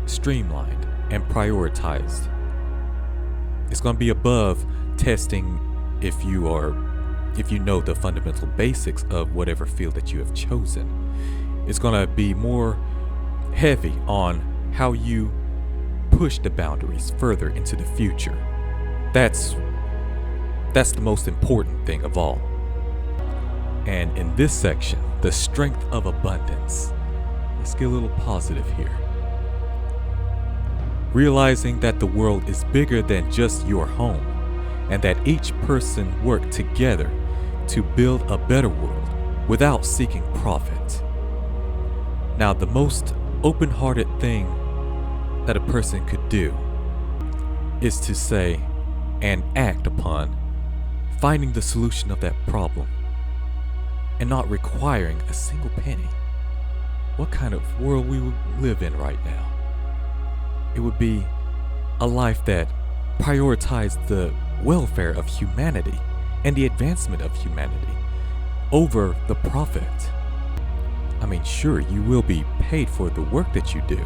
streamlined and prioritized. It's going to be above testing if you know the fundamental basics of whatever field that you have chosen. It's going to be more heavy on how you push the boundaries further into the future. That's the most important thing of all. And in this section, the strength of abundance. Let's get a little positive here. Realizing that the world is bigger than just your home, and that each person worked together to build a better world without seeking profit. Now, the most open-hearted thing that a person could do is to say and act upon finding the solution of that problem and not requiring a single penny. What kind of world we would live in right now? It would be a life that prioritized the welfare of humanity and the advancement of humanity over the profit. I mean, sure, you will be paid for the work that you do,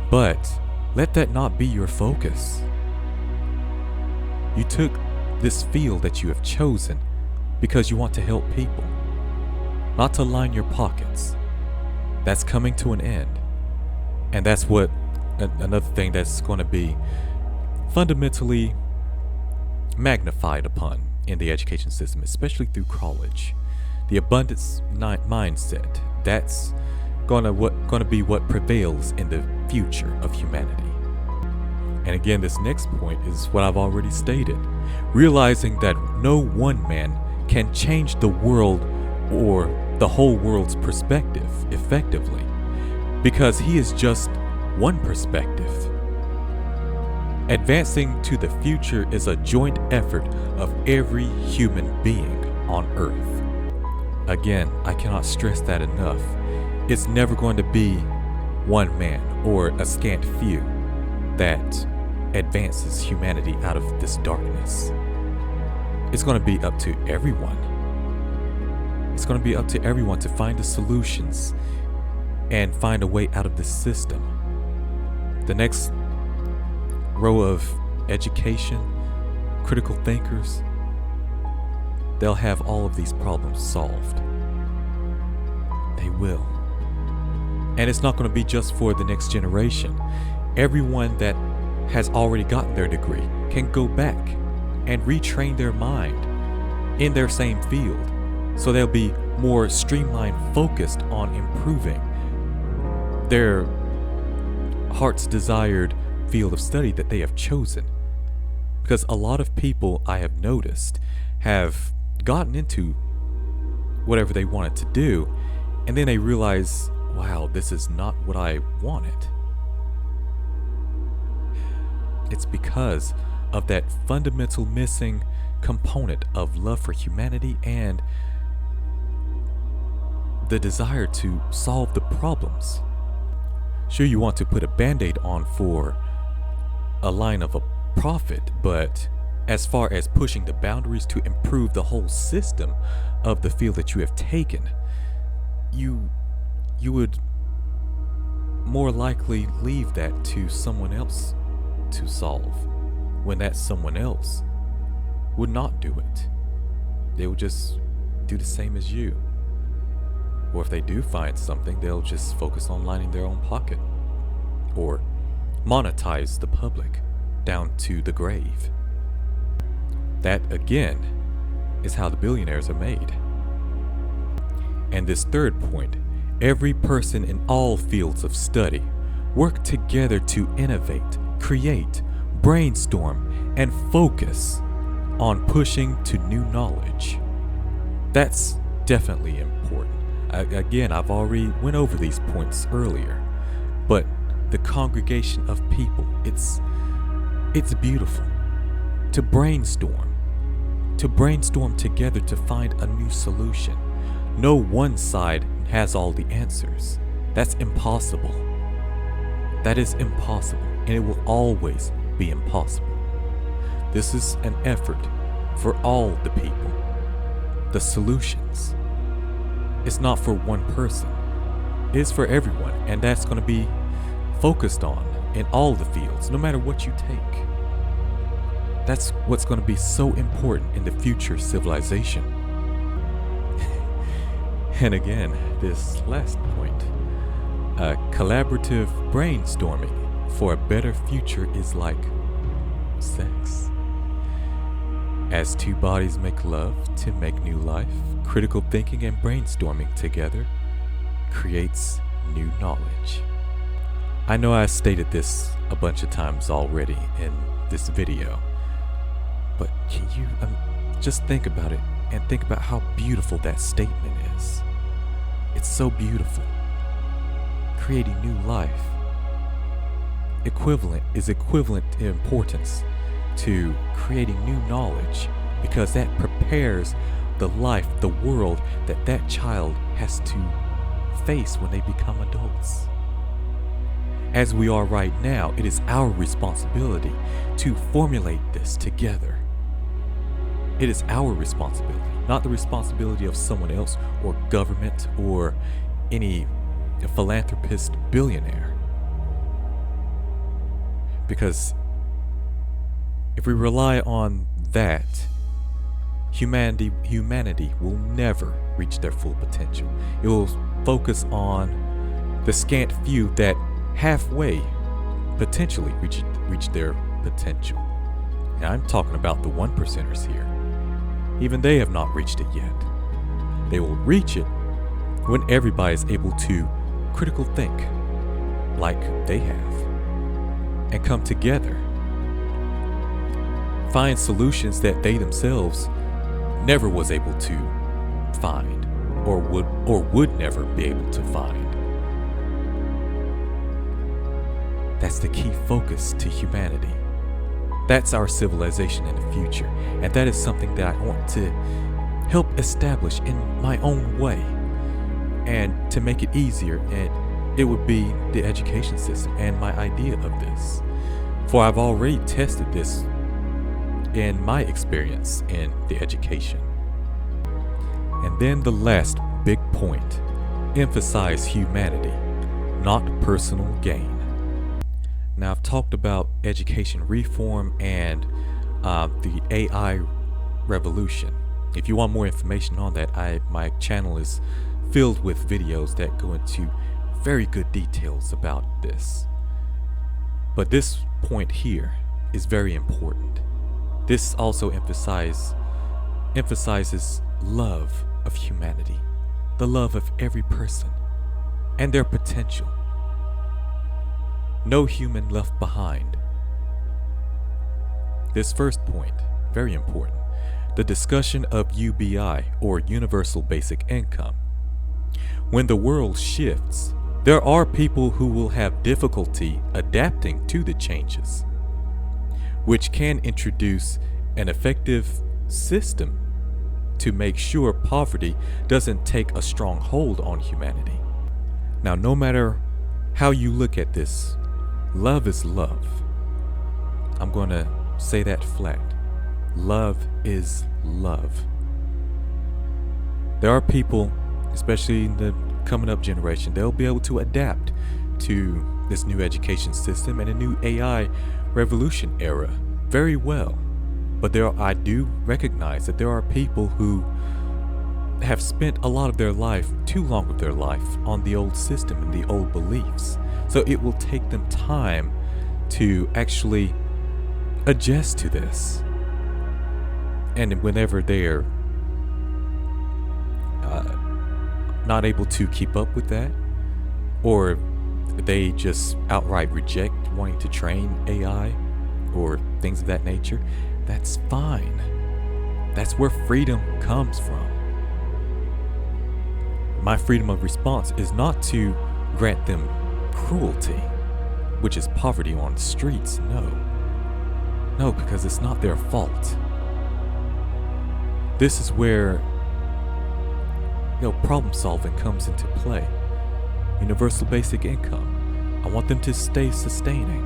but let that not be your focus. You took this field that you have chosen because you want to help people, not to line your pockets. That's coming to an end. And that's what another thing that's going to be fundamentally magnified upon in the education system, especially through college. The abundance mindset, that's going to be what prevails in the future of humanity. And again, this next point is what I've already stated. Realizing that no one man can change the world or the whole world's perspective effectively, because he is just one perspective. Advancing to the future is a joint effort of every human being on Earth. Again, I cannot stress that enough. It's never going to be one man or a scant few that advances humanity out of this darkness. It's going to be up to everyone. It's going to be up to everyone to find the solutions and find a way out of this system. The next row of education, critical thinkers, they'll have all of these problems solved. They will. And it's not going to be just for the next generation. Everyone that has already gotten their degree can go back and retrain their mind in their same field, so they'll be more streamlined, focused on improving their heart's desired field of study that they have chosen. Because a lot of people, I have noticed, have gotten into whatever they wanted to do, and then they realize, wow, this is not what I wanted. It's because of that fundamental missing component of love for humanity and the desire to solve the problems. Sure, you want to put a band-aid on for a line of a profit, but as far as pushing the boundaries to improve the whole system of the field that you have taken, you would more likely leave that to someone else to solve, when that someone else would not do it. They would just do the same as you. Or if they do find something, they'll just focus on lining their own pocket, or monetize the public down to the grave. That, again, is how the billionaires are made. And this third point, every person in all fields of study work together to innovate, create, brainstorm, and focus on pushing to new knowledge. That's definitely important. Again, I've already went over these points earlier, but the congregation of people, it's beautiful. To brainstorm together to find a new solution. No one side has all the answers. That's impossible. That is impossible, and it will always be impossible. This is an effort for all the people. The solutions. It's not for one person. It is for everyone, and that's going to be focused on in all the fields, no matter what you take. That's what's going to be so important in the future civilization. And again, this last point, collaborative brainstorming for a better future is like sex. As two bodies make love to make new life, critical thinking and brainstorming together creates new knowledge. I know I stated this a bunch of times already in this video, but can you just think about it and think about how beautiful that statement is. It's so beautiful. Creating new life is equivalent in importance to creating new knowledge, because that prepares the life, the world that child has to face when they become adults. As we are right now, it is our responsibility to formulate this together. It is our responsibility, not the responsibility of someone else or government or any philanthropist billionaire. Because if we rely on that, humanity will never reach their full potential. It will focus on the scant few that halfway potentially reach their potential. And I'm talking about the 1%ers here. Even they have not reached it yet. They will reach it when everybody is able to critical think like they have and come together, find solutions that they themselves never was able to find or would never be able to find. That's the key focus to humanity. That's our civilization in the future, and that is something that I want to help establish in my own way. And to make it easier, it would be the education system and my idea of this. For I've already tested this in my experience in the education. And then the last big point, emphasize humanity, not personal gain. Now I've talked about education reform and the AI revolution. If you want more information on that, my channel is filled with videos that go into very good details about this. But this point here is very important. This also emphasizes love of humanity, the love of every person, and their potential. No human left behind. This first point, very important, the discussion of UBI, or Universal Basic Income. When the world shifts, there are people who will have difficulty adapting to the changes, which can introduce an effective system to make sure poverty doesn't take a strong hold on humanity. Now, no matter how you look at this, love is love. I'm going to say that flat. Love is love. There are people, especially in the coming up generation, they'll be able to adapt to this new education system and a new AI revolution era very well. But I do recognize that there are people who have spent a lot of their life, too long of their life, on the old system and the old beliefs. So it will take them time to actually adjust to this. And whenever they're not able to keep up with that, or they just outright reject wanting to train AI or things of that nature, that's fine. That's where freedom comes from. My freedom of response is not to grant them cruelty, which is poverty on the streets. No, because it's not their fault. This is where problem solving comes into play. Universal basic income. I want them to stay sustaining.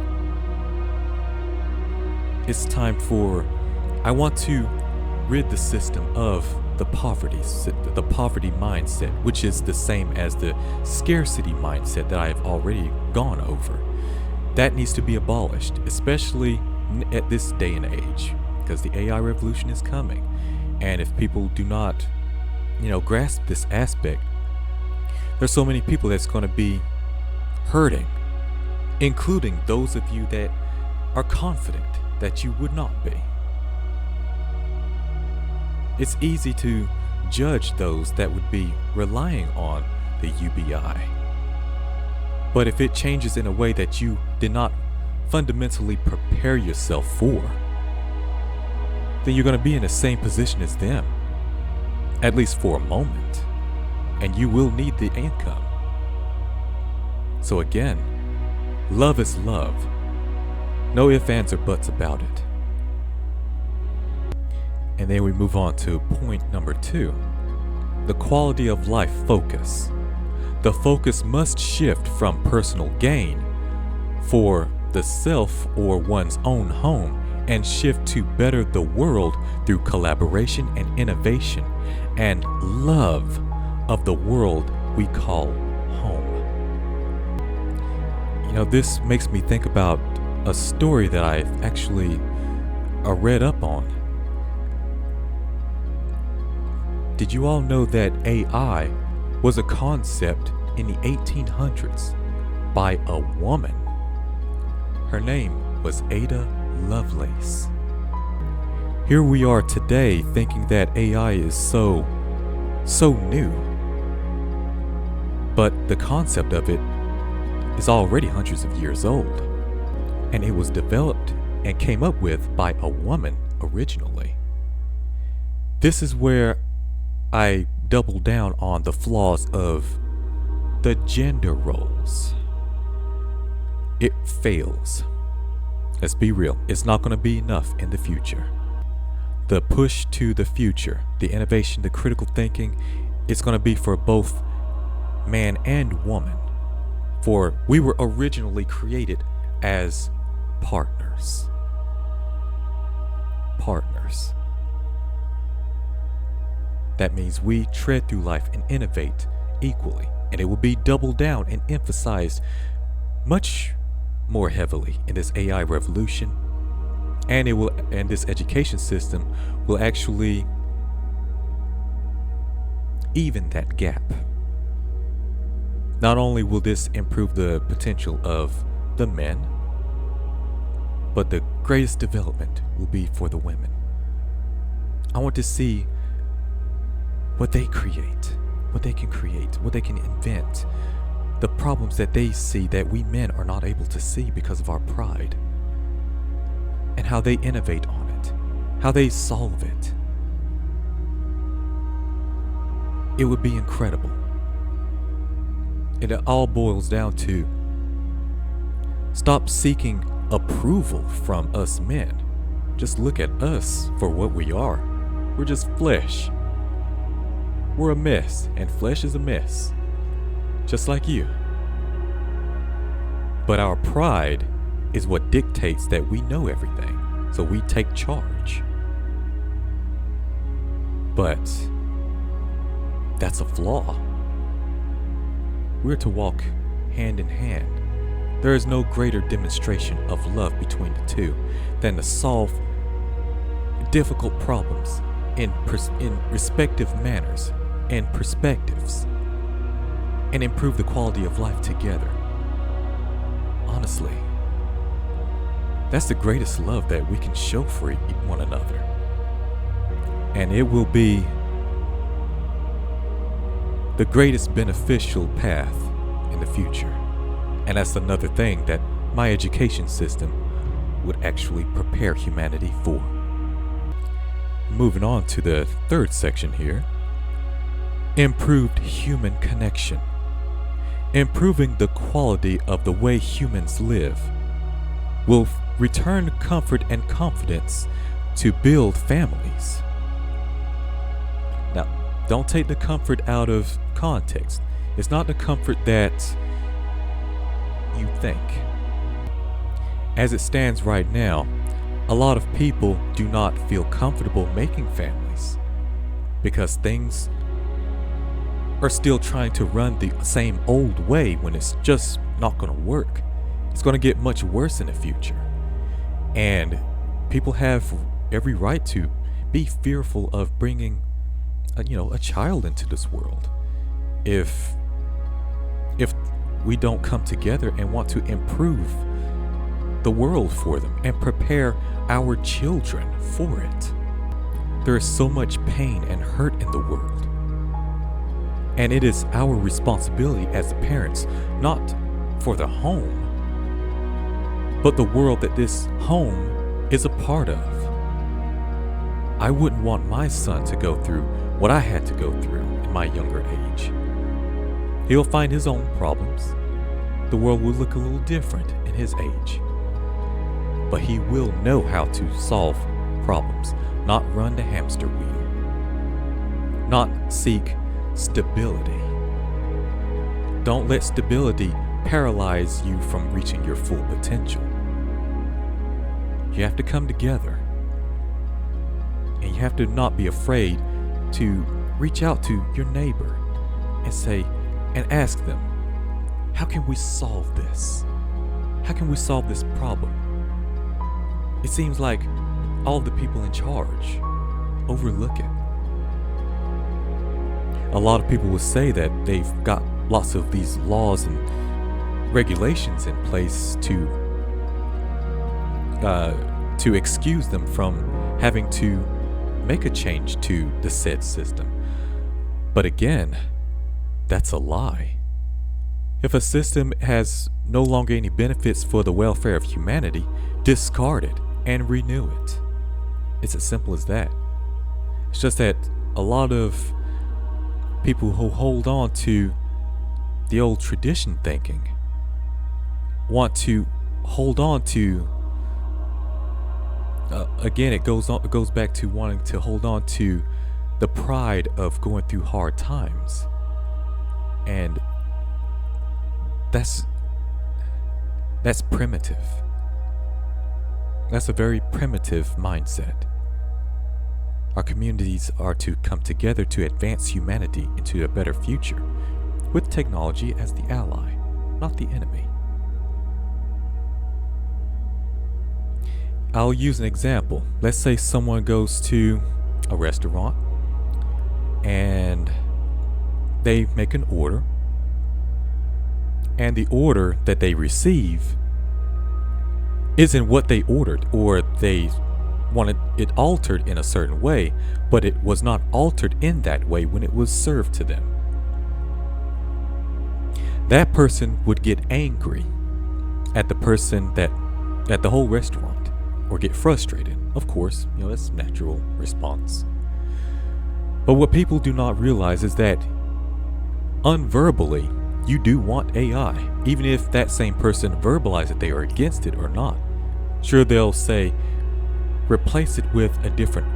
It's time I want to rid the system of the poverty mindset, which is the same as the scarcity mindset that I have already gone over. That needs to be abolished, especially at this day and age, because the AI revolution is coming. And if people do not, grasp this aspect, there's so many people that's going to be hurting, including those of you that are confident that you would not be. It's easy to judge those that would be relying on the UBI. But if it changes in a way that you did not fundamentally prepare yourself for, then you're going to be in the same position as them, at least for a moment, and you will need the income. So again, love is love. No ifs, ands, or buts about it. And then we move on to point number 2, the quality of life focus. The focus must shift from personal gain for the self or one's own home and shift to better the world through collaboration and innovation and love of the world we call home. This makes me think about a story that I've actually read up on. Did you all know that AI was a concept in the 1800s by a woman? Her name was Ada Lovelace. Here we are today thinking that AI is so new. But the concept of it is already hundreds of years old. And it was developed and came up with by a woman originally. This is where I double down on the flaws of the gender roles. It fails. Let's be real, it's not going to be enough in the future. The push to the future, the innovation, the critical thinking, it's going to be for both man and woman, for we were originally created as partners. Partners. That means we tread through life and innovate equally, and it will be doubled down and emphasized much more heavily in this AI revolution, and this education system will actually even that gap. Not only will this improve the potential of the men, but the greatest development will be for the women. I want to see what they create, what they can invent, the problems that they see that we men are not able to see because of our pride, and how they innovate on it, how they solve it. It would be incredible. And it all boils down to stop seeking approval from us men. Just look at us for what we are. We're just flesh. We're a mess, and flesh is a mess. Just like you. But our pride is what dictates that we know everything. So we take charge. But that's a flaw. We're to walk hand in hand. There is no greater demonstration of love between the two than to solve difficult problems in respective manners and perspectives, and improve the quality of life together. Honestly, that's the greatest love that we can show for one another. And it will be the greatest beneficial path in the future. And that's another thing that my education system would actually prepare humanity for. Moving on to the third section here. Improved human connection. Improving the quality of the way humans live will return comfort and confidence to build families. Now, don't take the comfort out of context. It's not the comfort that you think. As it stands right now, a lot of people do not feel comfortable making families because things are still trying to run the same old way when it's just not going to work. It's going to get much worse in the future. And people have every right to be fearful of bringing a child into this world if we don't come together and want to improve the world for them and prepare our children for it. There is so much pain and hurt in the world, and it is our responsibility as parents, not for the home, but the world that this home is a part of. I wouldn't want my son to go through what I had to go through in my younger age. He'll find his own problems. The world will look a little different in his age. But he will know how to solve problems, not run the hamster wheel, not seek stability. Don't let stability paralyze you from reaching your full potential. You have to come together. And you have to not be afraid to reach out to your neighbor and ask them, how can we solve this? How can we solve this problem? It seems like all the people in charge overlook it. A lot of people will say that they've got lots of these laws and regulations in place to excuse them from having to make a change to the said system. But again, that's a lie. If a system has no longer any benefits for the welfare of humanity, discard it and renew it. It's as simple as that. It's just that a lot of people who hold on to the old tradition thinking want to hold on to again, it goes back to wanting to hold on to the pride of going through hard times. And that's primitive. That's a very primitive mindset. Our communities are to come together to advance humanity into a better future, with technology as the ally, not the enemy. I'll use an example. Let's say someone goes to a restaurant and they make an order, and the order that they receive isn't what they ordered, or they wanted it altered in a certain way, but it was not altered in that way when it was served to them. That person would get angry at the whole restaurant, or get frustrated. Of course, that's a natural response. But what people do not realize is that unverbally, you do want AI, even if that same person verbalizes that they are against it or not. Sure, they'll say, replace it with a different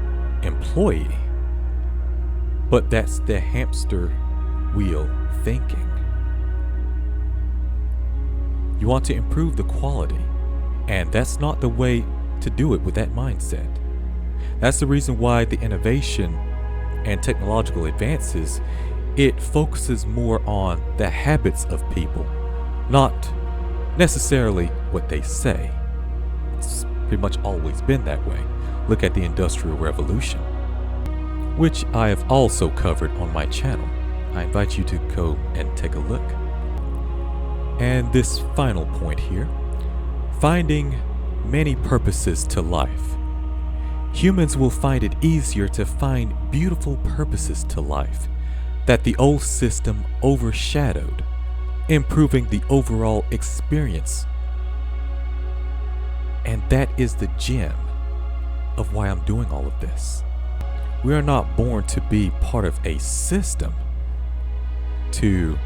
employee, but that's the hamster wheel thinking. You want to improve the quality, and that's not the way to do it with that mindset. That's the reason why the innovation and technological advances, it focuses more on the habits of people, not necessarily what they say. It's pretty much always been that way. Look at the Industrial Revolution, which I have also covered on my channel. I invite you to go and take a look. And this final point here, finding many purposes to life. Humans will find it easier to find beautiful purposes to life that the old system overshadowed, improving the overall experience. And that is the gem of why I'm doing all of this. We are not born to be part of a system, to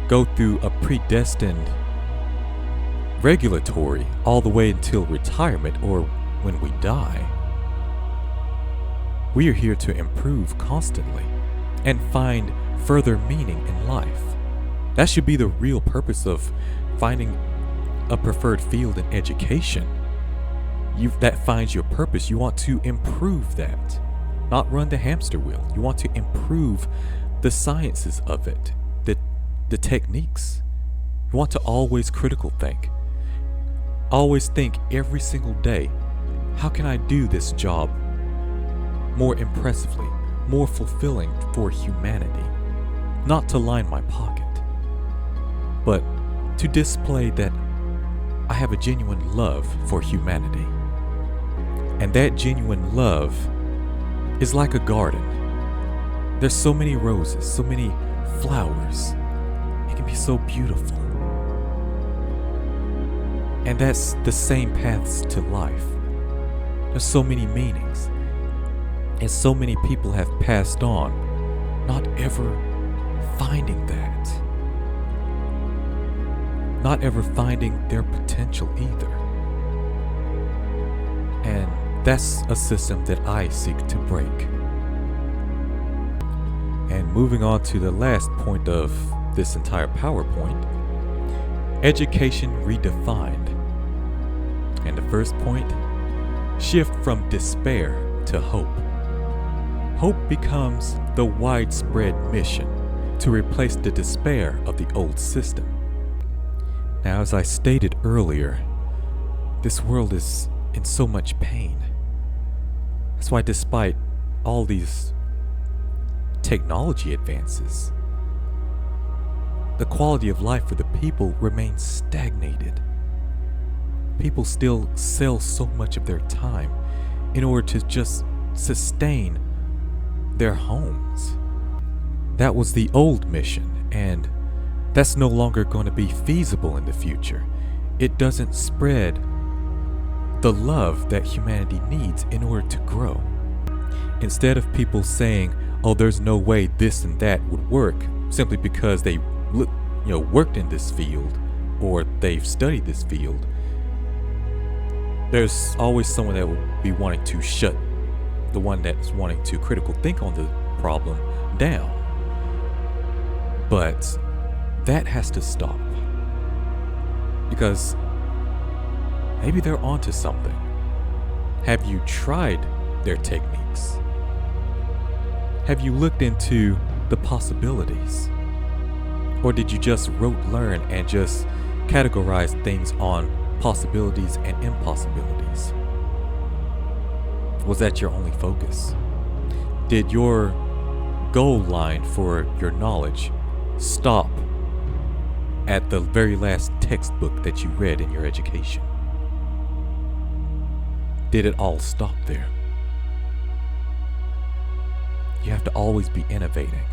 go through a predestined regulatory all the way until retirement or when we die. We are here to improve constantly and find further meaning in life. That should be the real purpose of finding a preferred field in education. That finds your purpose. You want to improve that, not run the hamster wheel. You want to improve the sciences of it, the techniques. You want to always critical think. Always think every single day, how can I do this job more impressively, more fulfilling for humanity? Not to line my pocket, but to display that I have a genuine love for humanity. And that genuine love is like a garden. There's so many roses, so many flowers. It can be so beautiful. And that's the same paths to life. There's so many meanings. And so many people have passed on, not ever finding that. Not ever finding their potential either. And that's a system that I seek to break. And moving on to the last point of this entire PowerPoint, education redefined. And the first point, shift from despair to hope. Hope becomes the widespread mission to replace the despair of the old system. Now, as I stated earlier, this world is in so much pain. That's why despite all these technology advances, the quality of life for the people remains stagnated. People still sell so much of their time in order to just sustain their homes. That was the old mission, and that's no longer going to be feasible in the future. It doesn't spread the love that humanity needs in order to grow. Instead of people saying, oh, there's no way this and that would work simply because they worked in this field or they've studied this field, there's always someone that will be wanting to shut the one that's wanting to critical think on the problem down. But that has to stop. Because maybe they're onto something. Have you tried their techniques? Have you looked into the possibilities? Or did you just learn and just categorize things on possibilities and impossibilities? Was that your only focus? Did your goal line for your knowledge stop at the very last textbook that you read in your education? Did it all stop there? You have to always be innovating.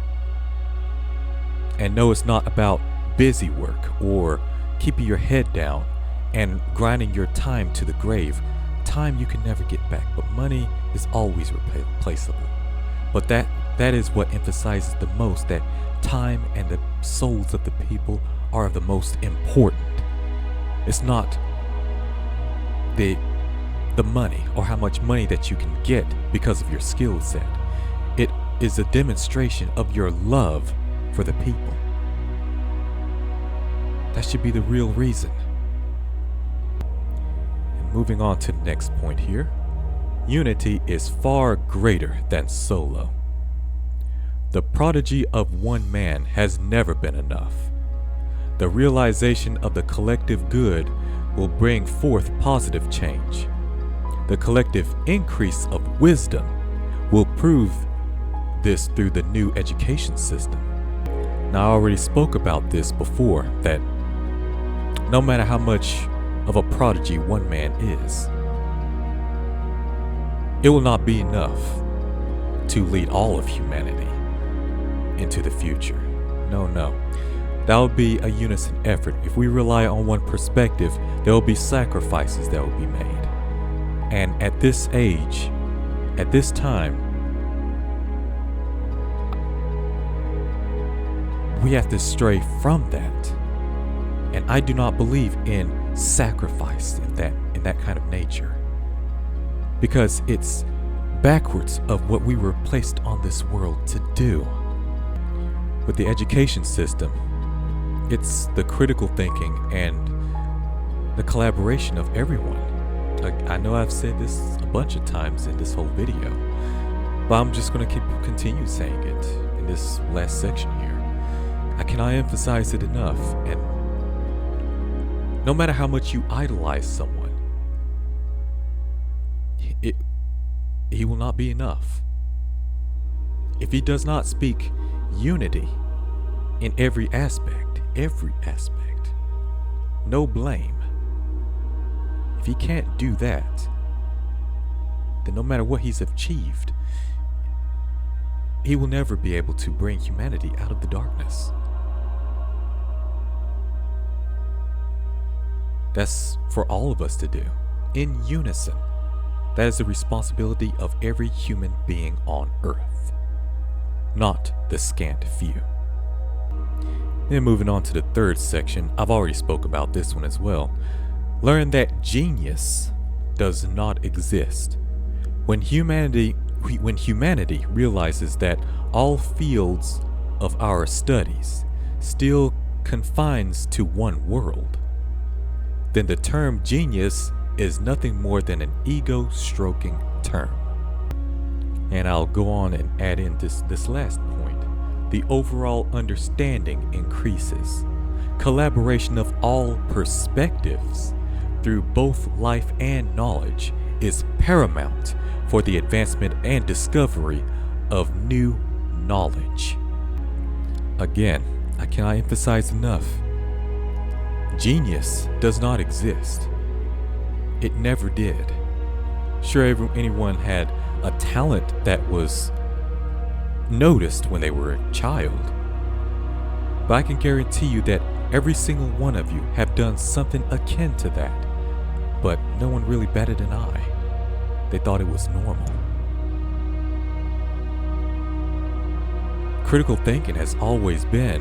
And no, it's not about busy work or keeping your head down and grinding your time to the grave. Time you can never get back, but money is always replaceable. But that is what emphasizes the most, that time and the souls of the people are the most important. It's not the money or how much money that you can get because of your skill set. It is a demonstration of your love for the people. That should be the real reason. And moving on to the next point here. Unity is far greater than solo. The prodigy of one man has never been enough. The realization of the collective good will bring forth positive change. The collective increase of wisdom will prove this through the new education system. Now, I already spoke about this before, that no matter how much of a prodigy one man is, it will not be enough to lead all of humanity into the future. No. That would be a unison effort. If we rely on one perspective, there will be sacrifices that will be made. And at this age, at this time, we have to stray from that. And I do not believe in sacrifice in that kind of nature. Because it's backwards of what we were placed on this world to do. With the education system, it's the critical thinking and the collaboration of everyone. I know I've said this a bunch of times in this whole video, but I'm just going to continue saying it in this last section here. I cannot emphasize it enough, and no matter how much you idolize someone, he will not be enough. If he does not speak unity in every aspect, no blame. If he can't do that, then no matter what he's achieved, he will never be able to bring humanity out of the darkness. That's for all of us to do, in unison. That is the responsibility of every human being on earth, not the scant few. Then moving on to the third section, I've already spoke about this one as well. Learn that genius does not exist. When humanity realizes that all fields of our studies still confines to one world, then the term genius is nothing more than an ego-stroking term. And I'll go on and add in this last point. The overall understanding increases. Collaboration of all perspectives through both life and knowledge is paramount for the advancement and discovery of new knowledge. Again, I cannot emphasize enough. Genius does not exist. It never did. Sure, anyone had a talent that was noticed when they were a child, but I can guarantee you that every single one of you have done something akin to that, but no one really batted an eye. They thought it was normal. Critical thinking has always been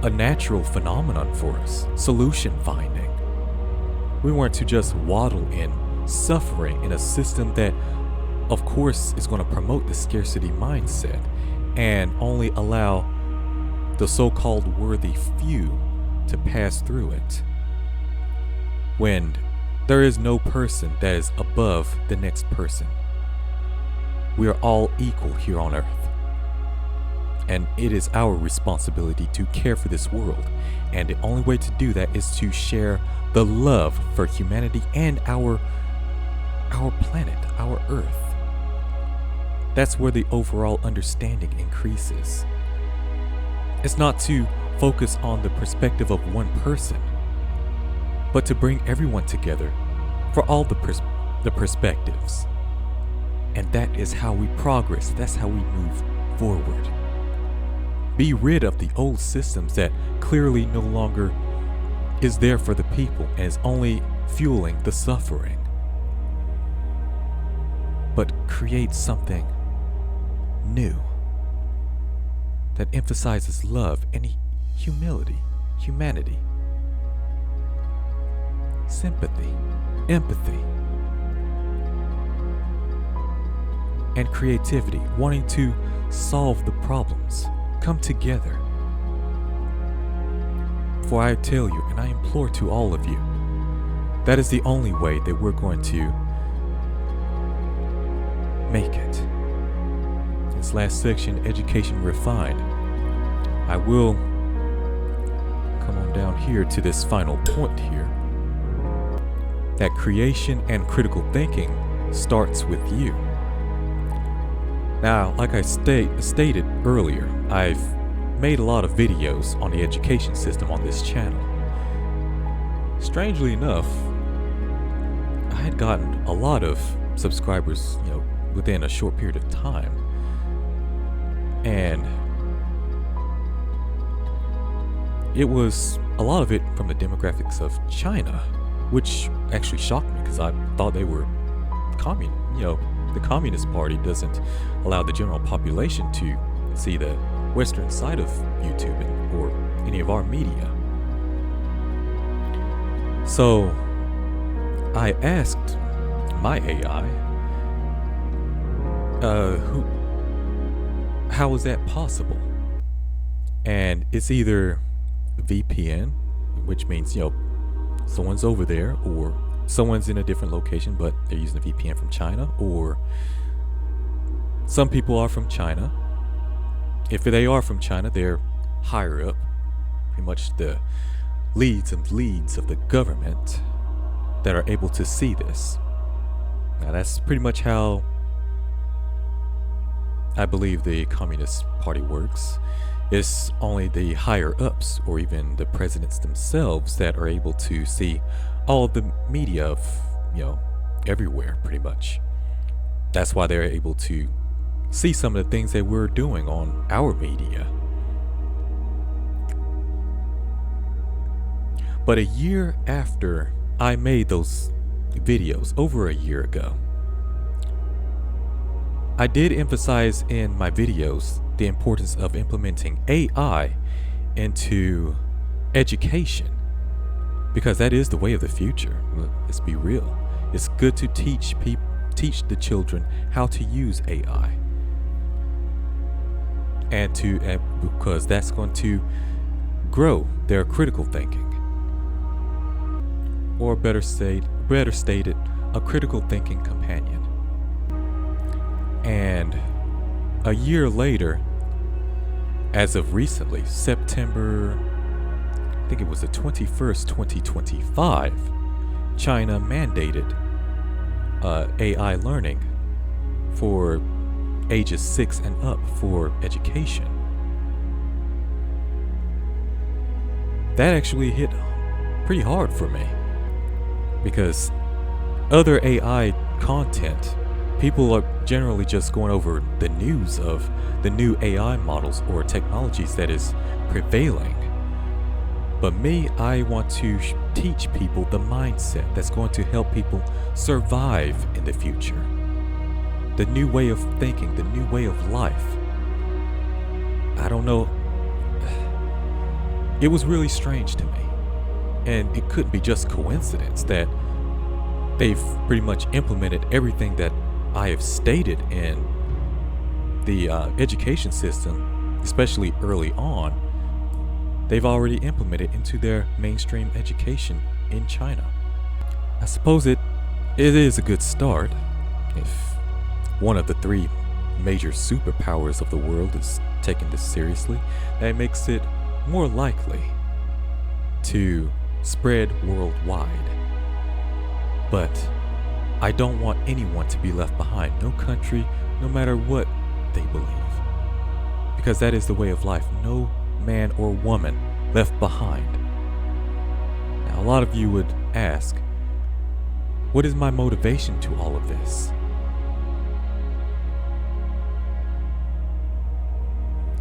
a natural phenomenon for us, solution finding. We weren't to just waddle in suffering in a system that, of course, is going to promote the scarcity mindset and only allow the so-called worthy few to pass through it, when there is no person that is above the next person. We are all equal here on earth. And it is our responsibility to care for this world. And the only way to do that is to share the love for humanity and our planet, our earth. That's where the overall understanding increases. It's not to focus on the perspective of one person, but to bring everyone together for all the perspectives. And that is how we progress. That's how we move forward. Be rid of the old systems that clearly no longer is there for the people and is only fueling the suffering. But create something new that emphasizes love and humanity, sympathy, empathy, and creativity, wanting to solve the problems. Come together. For I tell you, and I implore to all of you, that is the only way that we're going to make it. This last section, Education Refined, I will come on down here to this final point here, that creation and critical thinking starts with you. Now, like I stated earlier, I've made a lot of videos on the education system on this channel. Strangely enough, I had gotten a lot of subscribers, within a short period of time. And it was a lot of it from the demographics of China, which actually shocked me because I thought they were communist. The Communist Party doesn't allow the general population to see the Western side of YouTube or any of our media. So I asked my AI, how is that possible? And it's either VPN, which means, someone's over there, or someone's in a different location, but they're using a VPN from China, or some people are from China. If they are from China, they're higher up, pretty much the leads of the government that are able to see this. Now that's pretty much how I believe the Communist Party works. It's only the higher ups or even the presidents themselves that are able to see all of the media of, everywhere pretty much. That's why they're able to see some of the things that we're doing on our media. But a year after I made those videos, over a year ago, I did emphasize in my videos the importance of implementing AI into education, because that is the way of the future. Let's be real. It's good to teach the children how to use AI, and because that's going to grow their critical thinking, or better stated, a critical thinking companion. And a year later, as of recently, September, I think it was the 21st, 2025, China mandated AI learning for ages 6 and up for education. That actually hit pretty hard for me, because other AI content, people are generally just going over the news of the new AI models or technologies that is prevailing. But me, I want to teach people the mindset that's going to help people survive in the future. The new way of thinking, the new way of life. I don't know. It was really strange to me. And it couldn't be just coincidence that they've pretty much implemented everything that I have stated in the education system, especially early on, they've already implemented into their mainstream education in China. I suppose it is a good start if one of the three major superpowers of the world is taking this seriously. That makes it more likely to spread worldwide. But I don't want anyone to be left behind, no country, no matter what they believe. Because that is the way of life, no man or woman left behind. Now, a lot of you would ask, what is my motivation to all of this?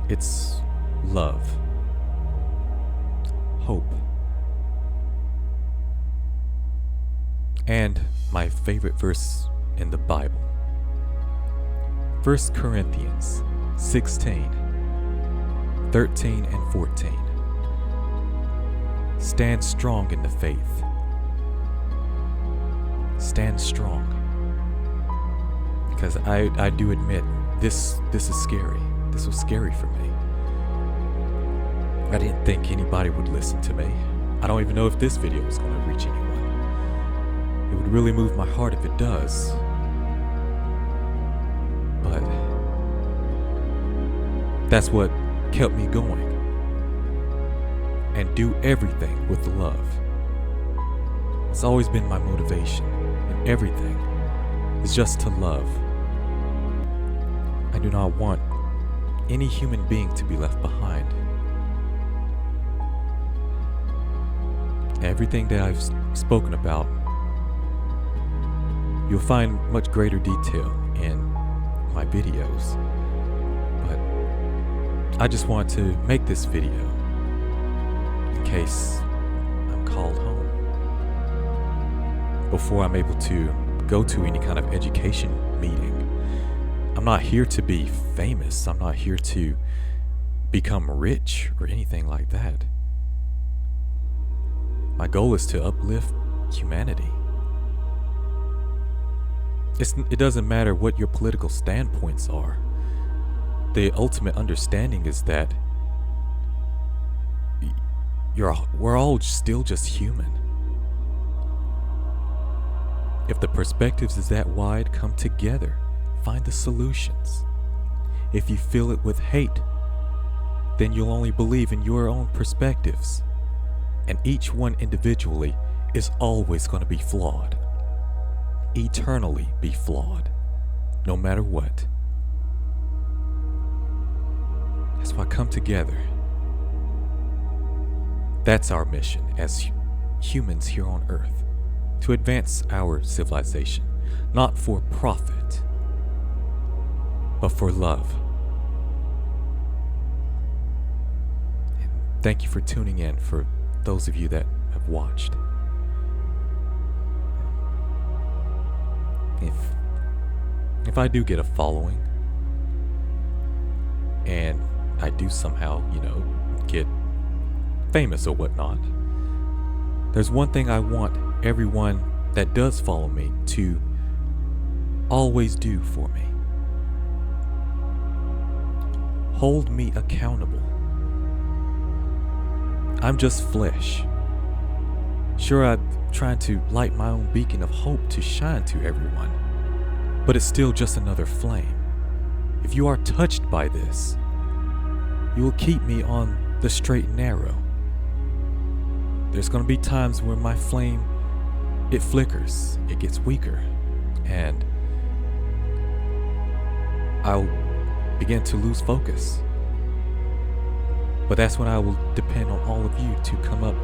It's love, hope, and my favorite verse in the Bible, 1 Corinthians 16, 13 and 14. Stand strong in the faith. Stand strong. Because I do admit, this is scary. This was scary for me. I didn't think anybody would listen to me. I don't even know if this video is going to reach anyone. It would really move my heart if it does. But that's what kept me going. And do everything with love. It's always been my motivation. And everything is just to love. I do not want any human being to be left behind. Everything that I've spoken about, you'll find much greater detail in my videos. But I just want to make this video in case I'm called home, before I'm able to go to any kind of education meeting. I'm not here to be famous. I'm not here to become rich or anything like that. My goal is to uplift humanity. It doesn't matter what your political standpoints are. The ultimate understanding is that we're all still just human. If the perspectives is that wide, come together. Find the solutions. If you fill it with hate, then you'll only believe in your own perspectives. And each one individually is always going to be flawed. Eternally be flawed. No matter what. That's why come together. That's our mission as humans here on Earth. To advance our civilization. Not for profit, but for love. And thank you for tuning in, for those of you that have watched. If I do get a following, and I do somehow, get famous or whatnot, there's one thing I want everyone that does follow me to always do for me. Hold me accountable. I'm just flesh. Sure, I'm trying to light my own beacon of hope to shine to everyone, but it's still just another flame. If you are touched by this, you will keep me on the straight and narrow. There's going to be times where my flame, it flickers, it gets weaker, and I'll begin to lose focus. But that's when I will depend on all of you to come up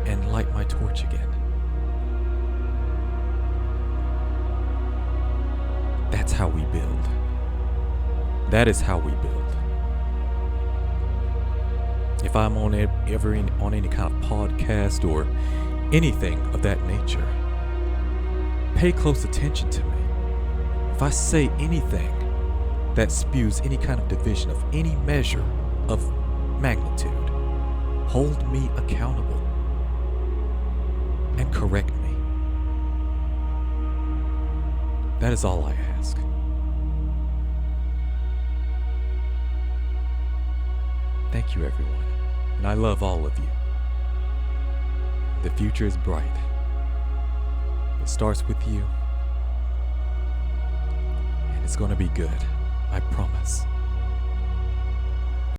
and light my torch again. That's how we build. That is how we build. If I'm on any kind of podcast or anything of that nature, pay close attention to me. If I say anything that spews any kind of division of any measure of magnitude, hold me accountable and correct me. That is all I ask. Thank you, everyone. And I love all of you. The future is bright. It starts with you. And it's gonna be good. I promise.